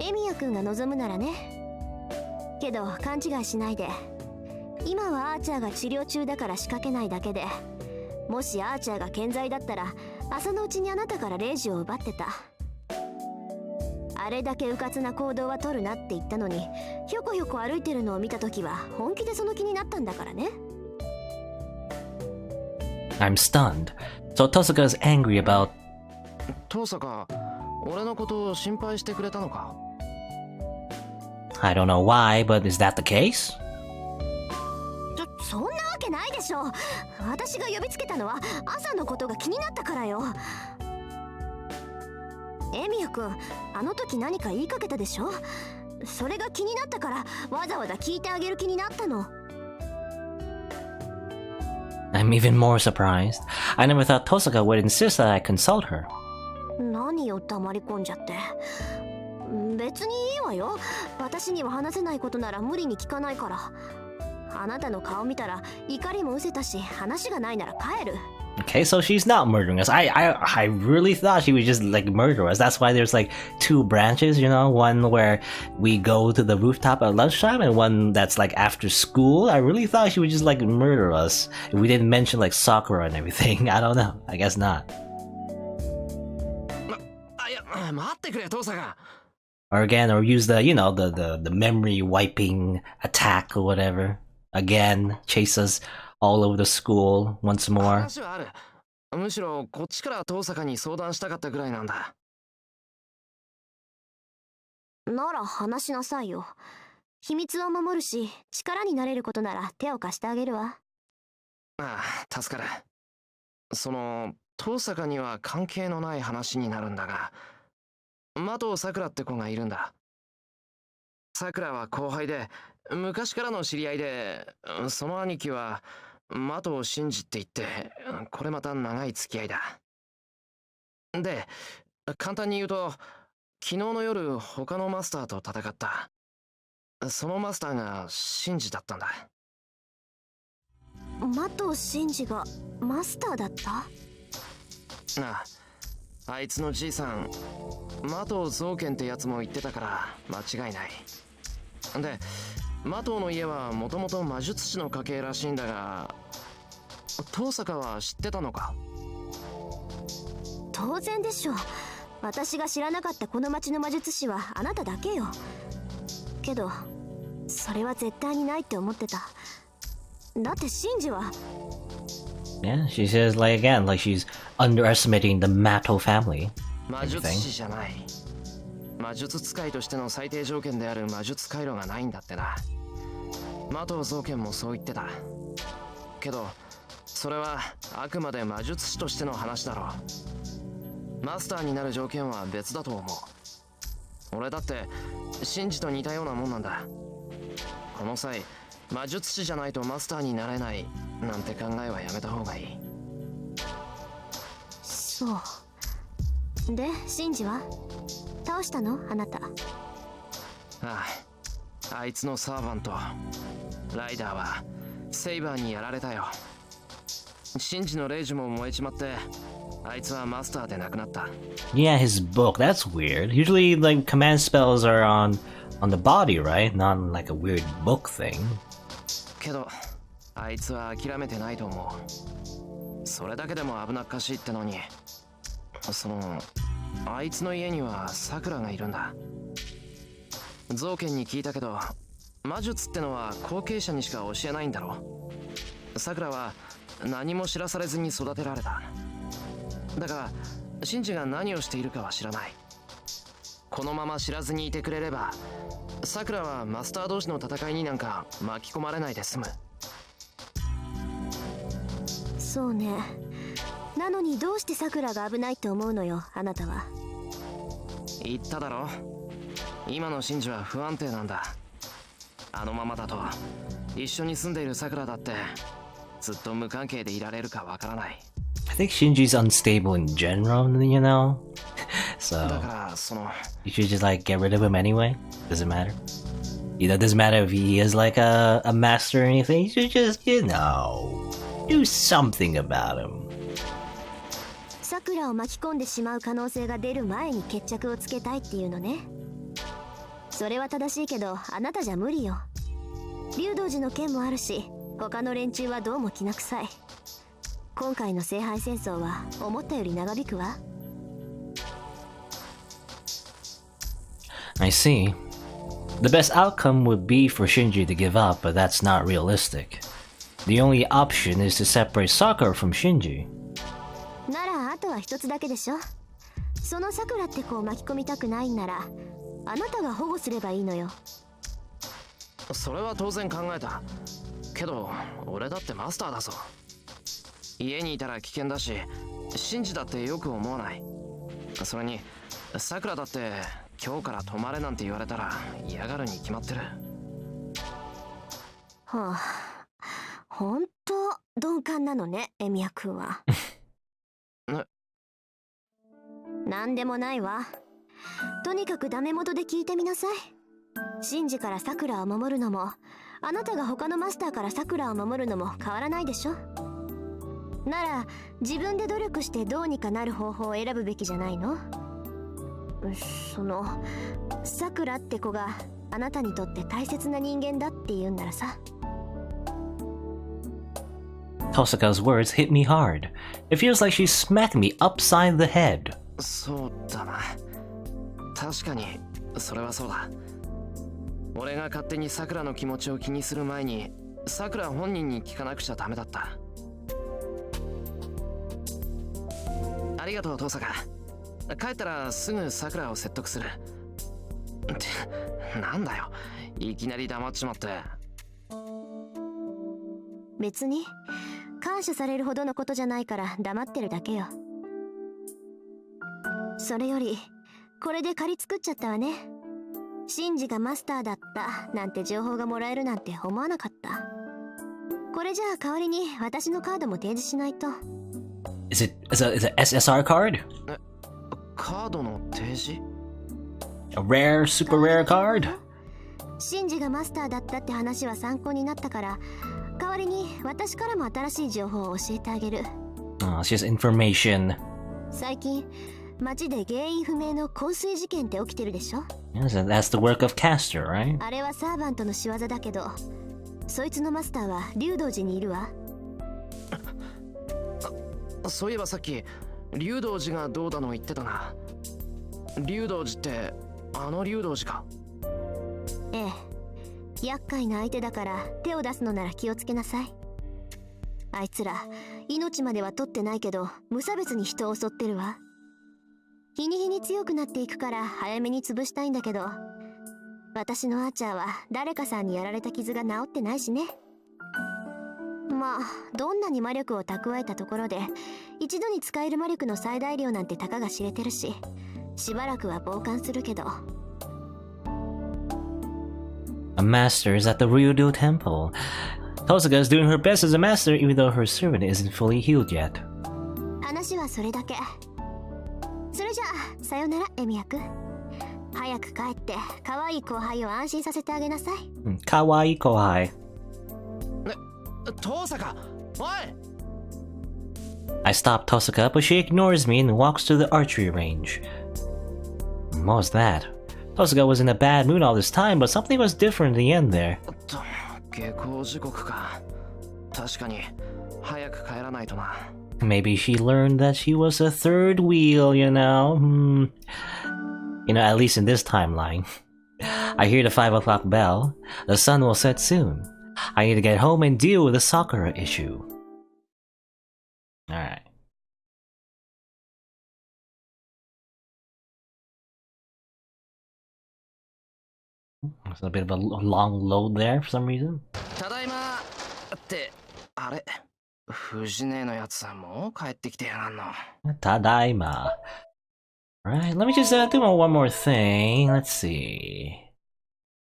エミヤくんが望むならね。けど勘違いしないで。今はアーチャーが治療中だから仕掛けないだけで、もしアーチャーが健在だったら朝のうちにあなたからレイジを奪ってた。あれだけ迂闊な行動は取るなって言ったのに、ひょこひょこ歩いてるのを見た時は本気でその気になったんだからね。I'm stunned. So Tosaka is angry about... 遠坂、俺のことを心配してくれたのか？ I don't know why, but is that the case? そんなわけないでしょ。私が呼びつけたのは朝のことが気になったからよ。エミヤくん、あの時何か言いかけたでしょ。それが気になったからわざわざ聞いてあげる気になったの。I'm even more surprised. I never thought Tosaka would insist that I consult her. 何よ黙り込んじゃって。別にいいわよ。私には話せないことなら無理に聞かないから。あなたの顔見たら怒りも失せたし、話がないなら帰る。Okay, so she's not murdering us. I really thought she would just like murder us. That's why there's like two branches, you know, one where we go to the rooftop at lunchtime and one that's like after school. I really thought she would just like murder us. If we didn't mention like Sakura and everything. I don't know. I guess not. いや、待ってくれ、遠坂。Or again, or use the, you know, the memory wiping attack or whatever. Again, chase us all over the school once more. 話はある。むしろこっちから遠坂に相談したかったぐらいなんだ。なら話しなさいよ。秘密を守るし、力になれることなら手を貸してあげるわ。ああ、助かる。その、遠坂には関係のない話になるんだが、麻藤さくらって子がいるんだ。さくらは後輩で、昔からの知り合いで、その兄貴は麻藤真司って言って、これまた長い付き合いだ。で、簡単に言うと、昨日の夜他のマスターと戦った。そのマスターが真司だったんだ。麻藤真司がマスターだった？ああ、あいつのじいさん、麻藤造賢ってやつも言ってたから間違いない。で、麻藤の家はもともと魔術師の家系らしいんだが、遠坂は知ってたのか？当然でしょう。私が知らなかったこの町の魔術師はあなただけよ。けどそれは絶対にないって思ってた。だって真司は。 Yeah, she says like again, like she's underestimating the Mato family. 魔術師じゃない。魔術使いとしての最低条件である魔術回路がないんだってな。麻藤造賢もそう言ってた。けどそれはあくまで魔術師としての話だろう。マスターになる条件は別だと思う。俺だって真司と似たようなもんなんだ。この際魔術師じゃないとマスターになれないなんて考えはやめた方がいい。そうで、真司は倒したの？あなた。ああ、あいつのサーバントライダーはセイバーにやられたよ。真司のレイジも燃えちまって、あいつはマスターで亡くなった。 Yeah, his book. That's weird. Usually, like command spells are on the body, right? Not like a weird book thing. けどあいつは諦めてないと思う。それだけでも危なっかしいってのに、そのあいつの家にはさくらがいるんだ。造賢に聞いたけど、魔術ってのは後継者にしか教えないんだろう。さくらは何も知らされずに育てられた。だから真司が何をしているかは知らない。このまま知らずにいてくれれば、さくらはマスター同士の戦いになんか巻き込まれないで済む。そうね。なのにどうしてさくらが危ないって思うのよ、あなたは。言っただろ。今のシンジは不安定なんだ。あのままだと一緒に住んでいるさくらだってずっと無関係でいられるかわからない。 I think Shinji's unstable in general, you know? だ So, からその you should just like get rid of him anyway? Doesn't matter. You know, it doesn't matter if he is like a master or anything. You should just, you know, do something about him. さくらを巻き込んでしまう可能性が出る前に決着をつけたいっていうのね。それは正しいけどあなたじゃ無理よ。竜道寺の件もあるし、他の連中はどうもきな臭い。今回の聖杯戦争は思ったより長引くわ。I see. The best outcome would be for Shinji to give up, but that's not realistic. The only option is to separate Sakura from Shinji. ならあとは一つだけでしょ。そのさくらって子を巻き込みたくないんならあなたが保護すればいいのよ。それは当然考えたけど、俺だってマスターだぞ。家にいたら危険だし、シンジだってよく思わない。それにさくらだって今日から泊まれなんて言われたら嫌がるに決まってる。はあ、ほんと鈍感なのね、エミヤくんは。なんでもないわ。とにかくダメ元で聞いてみなさい。シンジからさくらを守るのも、あなたが他のマスターからさくらを守るのも変わらないでしょ。なら自分で努力してどうにかなる方法を選ぶべきじゃないの？そのさくらって子があなたにとって大切な人間だって言うんならさ。Tosaka's words hit me hard. It feels like she smacked me upside the head. そうだな、確かにそれはそうだ。俺が勝手にさくらの気持ちを気にする前にさくら本人に聞かなくちゃダメだった。ありがとう、遠坂。帰ったらすぐさくらを説得する。ってなんだよ、いきなり黙っちまって。別に感謝されるほどのことじゃないから黙ってるだけよ。それよりこれで借り作っちゃったわね。シンジがマスターだったなんて情報がもらえるなんて思わなかった。これじゃあ代わりに私のカードも提示しないと。Is it SSR card? カードの提示？ A rare, super rare card? シンジがマスターだったって話は参考になったから、代わりに私からも新しい情報を教えてあげる。Oh, it's just information. 最近街で原因不明の昏睡事件って起きてるでしょ。Yeah, so that's the work of Caster, right? あれはサーバントの仕業だけど、そいつのマスターは竜道寺にいるわ。そういえばさっき竜道寺がどうだの言ってたな。竜道寺ってあの竜道寺か？ええ、厄介な相手だから手を出すのなら気をつけなさい。あいつら命までは取ってないけど無差別に人を襲ってるわ。日に日に強くなっていくから早めに潰したいんだけど、私のアーチャーは誰かさんにやられた傷が治ってないしね。まあどんなに魔力を蓄えたところで一度に使える魔力の最大量なんてたかが知れてるし、しばらくは傍観するけど。A master is at the Ryudo Temple. Tosaka is doing her best as a master even though her servant isn't fully healed yet. 話はそれだけ。それじゃあさよなら、エミヤくん。早く帰って可愛い後輩を安心させてあげなさい。Kawaii kohai. 遠坂、おい！ I stop Tosaka, but she ignores me and walks to the archery range. What was that? Tosaka was in a bad mood all this time, but something was different in the end there. 下校時刻か。確かに早く帰らないとな。Maybe she learned that she was a third wheel, you know? You know, at least in this timeline. I hear the 5 o'clock bell. The sun will set soon. I need to get home and deal with the Sakura issue. Alright. There's a bit of a long load there for some reason. ただいまって、あれ、藤姉のやつはもう帰ってきてやがんの。Tadaima. Alright, let me just do one more thing. Let's see.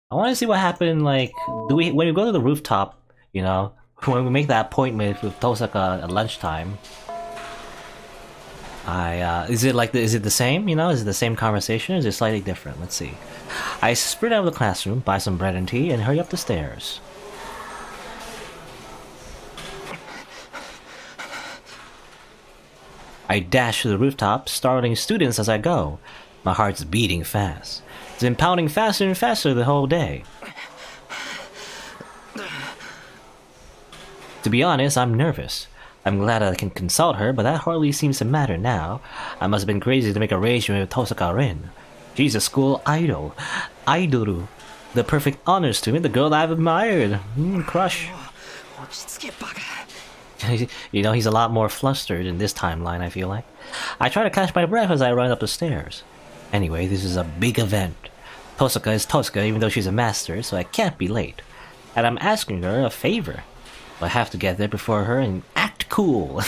I want to see what happened, like, when we go to the rooftop, you know, when we make that appointment with Tosaka at lunchtime. Is it the same, you know? Is it the same conversation, or is it slightly different? Let's see. I sprint out of the classroom, buy some bread and tea, and hurry up the stairs. I dash to the rooftop, startling students as I go. My heart's beating fast. It's been pounding faster and faster the whole day. To be honest, I'm nervous. I'm glad I can consult her, but that hardly seems to matter now. I must have been crazy to make arrangement with Tosaka Rin. She's a school idol. Idoru. The perfect honor student, the girl I've admired. Crush. You know, he's a lot more flustered in this timeline, I feel like. I try to catch my breath as I run up the stairs. Anyway, this is a big event. Tosaka is Tosaka even though she's a master, so I can't be late. And I'm asking her a favor. I have to get there before her and act cool.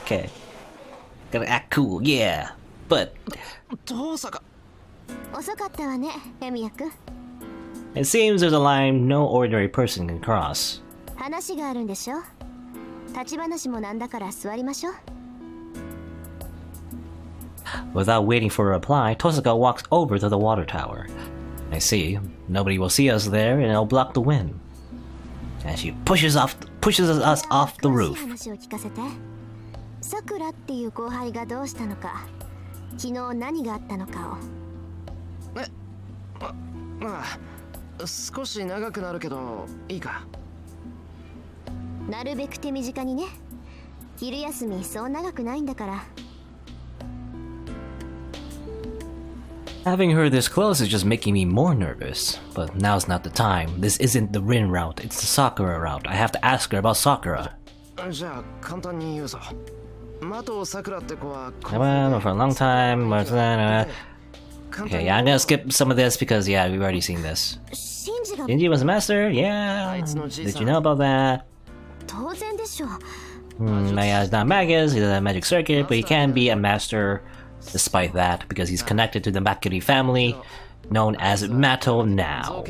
Okay. Gotta act cool, yeah. But... it seems there's a line no ordinary person can cross. Without waiting for a reply, Tosaka walks over to the water tower. I see. Nobody will see us there and it'll block the wind. And she pushes us off the roof. Having her this close is just making me more nervous, but now's not the time. This isn't the Rin route, it's the Sakura route. I have to ask her about Sakura. I've been for a long time. Okay, yeah, I'm gonna skip some of this because, yeah, we've already seen this. Shinji was a master? Yeah. Did you know about that? He's not Magus, he doesn't have magic circuit, but he can be a master despite that, because he's connected to the Makiri family, known as Mato now.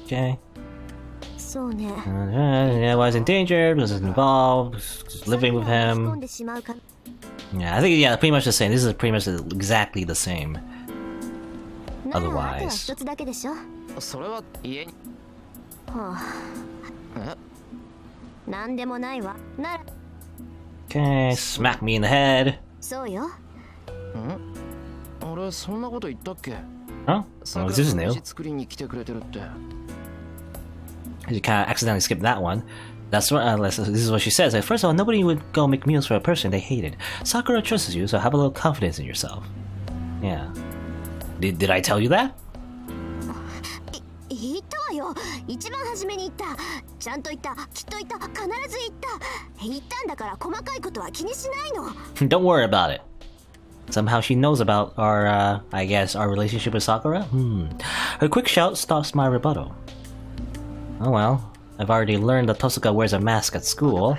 Okay. I was in danger, was involved, was living with him. Yeah, I think, yeah, pretty much the same. This is pretty much exactly the same. Otherwise. Okay, smack me in the head. Huh? Oh, this is new. You kind of accidentally skipped that one. That's what, this is what she says. First of all, nobody would go make meals for a person they hated. Sakura trusts you, so have a little confidence in yourself. Yeah. Did I tell you that? Don't worry about it. Somehow she knows about our, I guess, our relationship with Sakura? Her quick shout stops my rebuttal. Oh well, I've already learned that Tosaka wears a mask at school.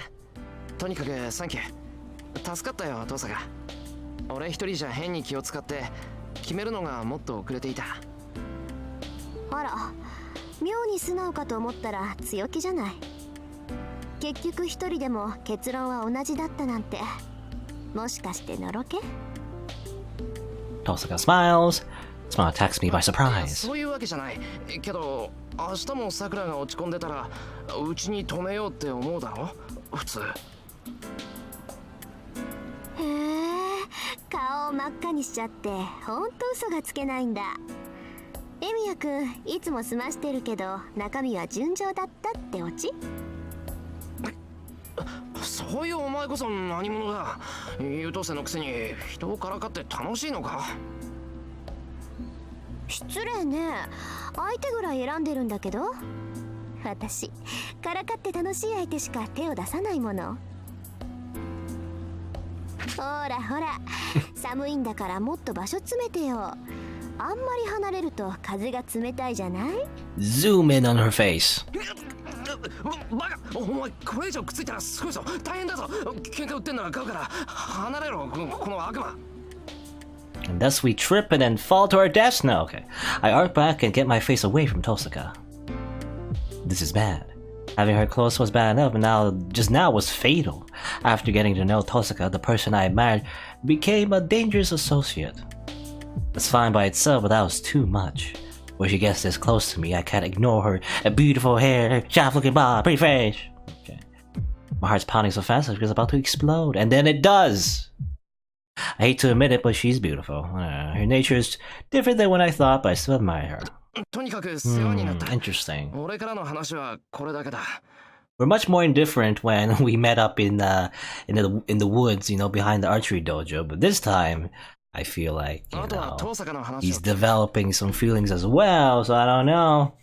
Tosaka smiles. Smile attacks me by surprise. Zoom in on her face. And thus we trip and then fall to our deaths? No, okay. I arc back and get my face away from Tosaka. This is bad. Having her close was bad enough, and just now was fatal. After getting to know Tosaka, the person I admired became a dangerous associate. That's fine by itself, but that was too much. When she gets this close to me, I can't ignore her beautiful hair, sharp-looking body, pretty face. Okay. My heart's pounding so fast it's about to explode, and then it does! I hate to admit it, but she's beautiful. Her nature is different than what I thought, but I still admire her. とにかく世話になった。Interesting. 俺からの話はこれだけだ。We're much more indifferent when we met up in the woods, behind the archery dojo. But this time, I feel like he's developing some feelings as well. So I don't know.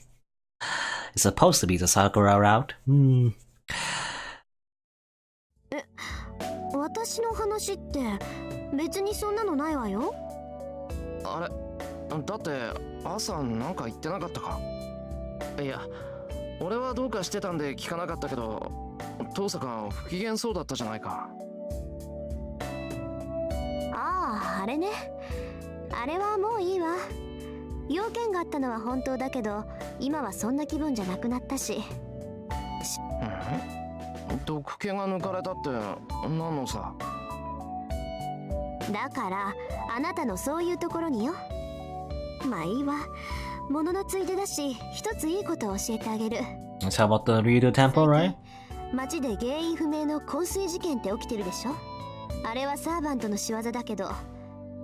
It's supposed to be the Sakura route. 私の話って別にそんなのないわよ。あれ、だって朝なんか言ってなかったか。いや、俺はどうかしてたんで聞かなかったけど、父さん不機嫌そうだったじゃないか。ああ、あれね。あれはもういいわ。用件があったのは本当だけど、今はそんな気分じゃなくなったし。毒気が抜かれたって何のさ。だからあなたのそういうところによ。まあいいわ。物のついでだし、一ついいことを教えてあげる。Let's how about the Ryudo Temple, right? 街で原因不明の昏睡事件って起きてるでしょ。あれはサーバントの仕業だけど、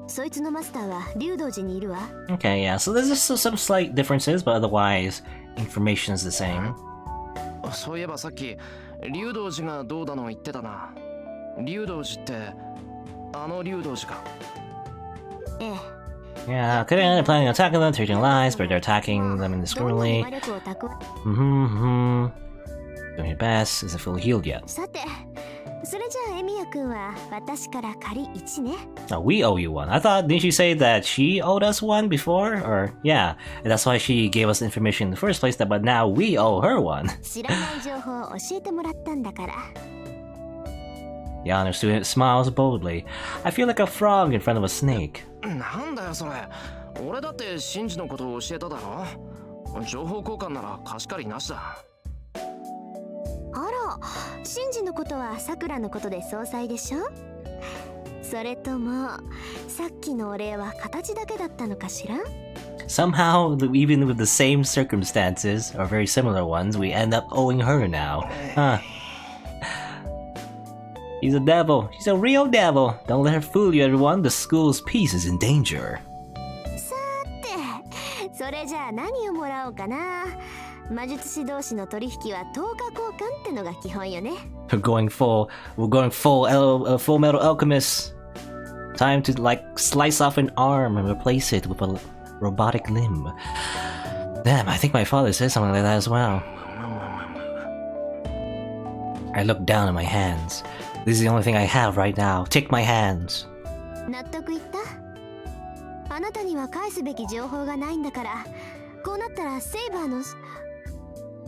そいつのマスターは竜道寺にいるわ。Okay, yeah. So there's just some slight differences, but otherwise, information is the same. そういえばさっき竜道寺がどうだの言ってたな。竜道寺ってあの竜道寺か。ええ。Yeah, they're planning on attacking them, taking lives, but they're attacking them indiscriminately. Doing your best, isn't fully healed yet. さて、それじゃあエミヤ君は私から借り1ね。Oh, we owe you one. I thought, didn't you say that she owed us one before? Or, yeah, and that's why she gave us information in the first place, but now we owe her one. 知らない情報を教えてもらったんだから。The honor student smiles boldly. I feel like a frog in front of a snake. なんだよそれ。俺だってシンジのことを教えただろ。情報交換なら貸し借りなしだ。あら、シンジのことはさくらのことで総裁でしょ。それともさっきのお礼は形だけだったのかしら。 Somehow, even with the same circumstances, or very similar ones, we end up owing her now. Huh. He's a devil. She's a real devil. Don't let her fool you, everyone. The school's peace is in danger. さて、それじゃあ何をもらおうかな。魔術師同士の取引は10日交換ってのが基本よね。We're going full metal alchemist. Time to slice off an arm and replace it with a robotic limb. Damn, I think my father said something like that as well. I look down at my hands. This is the only thing I have right now. Take my hands. 納得いった？あなたには返すべき情報がないんだから、こうなったらセイバーの。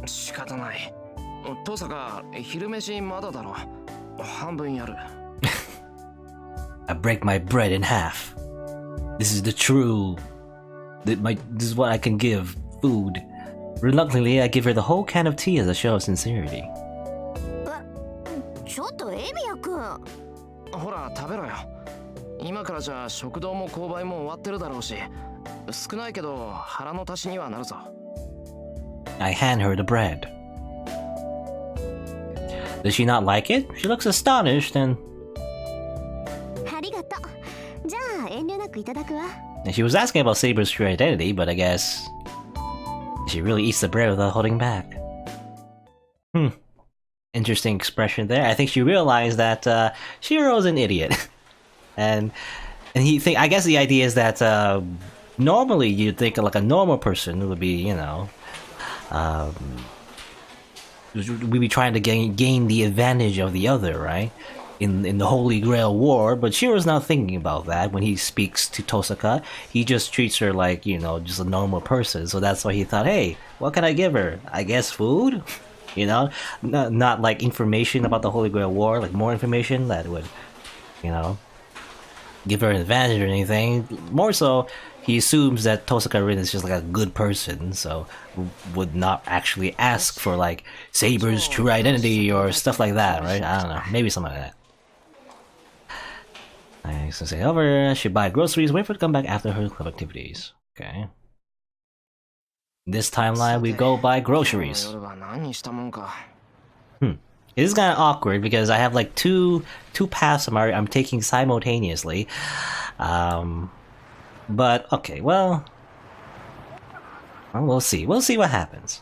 仕方ない。父さん昼飯まだだろ。半分やる。I break my bread in half. This is the true. This is what I can give. Food. Reluctantly, I give her the whole can of tea as a show of sincerity. ちょっとエミヤ君。ほら食べろよ。今からじゃ食堂も購買も終わってるだろうし、少ないけど腹の足しにはなるぞ。I hand her the bread. Does she not like it? She looks astonished and... ありがとう。じゃあ遠慮なくいただくわ。And she was asking about Saber's true identity, but I guess... she really eats the bread without holding back. Interesting expression there. I think she realized that Shiro's an idiot. and I guess the idea is that normally you'd think like a normal person would be, we'd be trying to gain the advantage of the other, right? In the Holy Grail War, but Shiro's not thinking about that when he speaks to Tosaka. He just treats her like, just a normal person. So that's why he thought, hey, what can I give her? I guess food? Not like information about the Holy Grail War, like more information that would, give her an advantage or anything. More so, he assumes that Tosaka Rin is just like a good person, so would not actually ask for like Saber's true identity or stuff like that, right? I don't know, maybe something like that. I used to say over, she buy groceries, wait for her to come back after her club activities. Okay. This timeline, we go buy groceries. It is kind of awkward because I have like two paths I'm taking simultaneously. But okay, well, we'll see. We'll see what happens.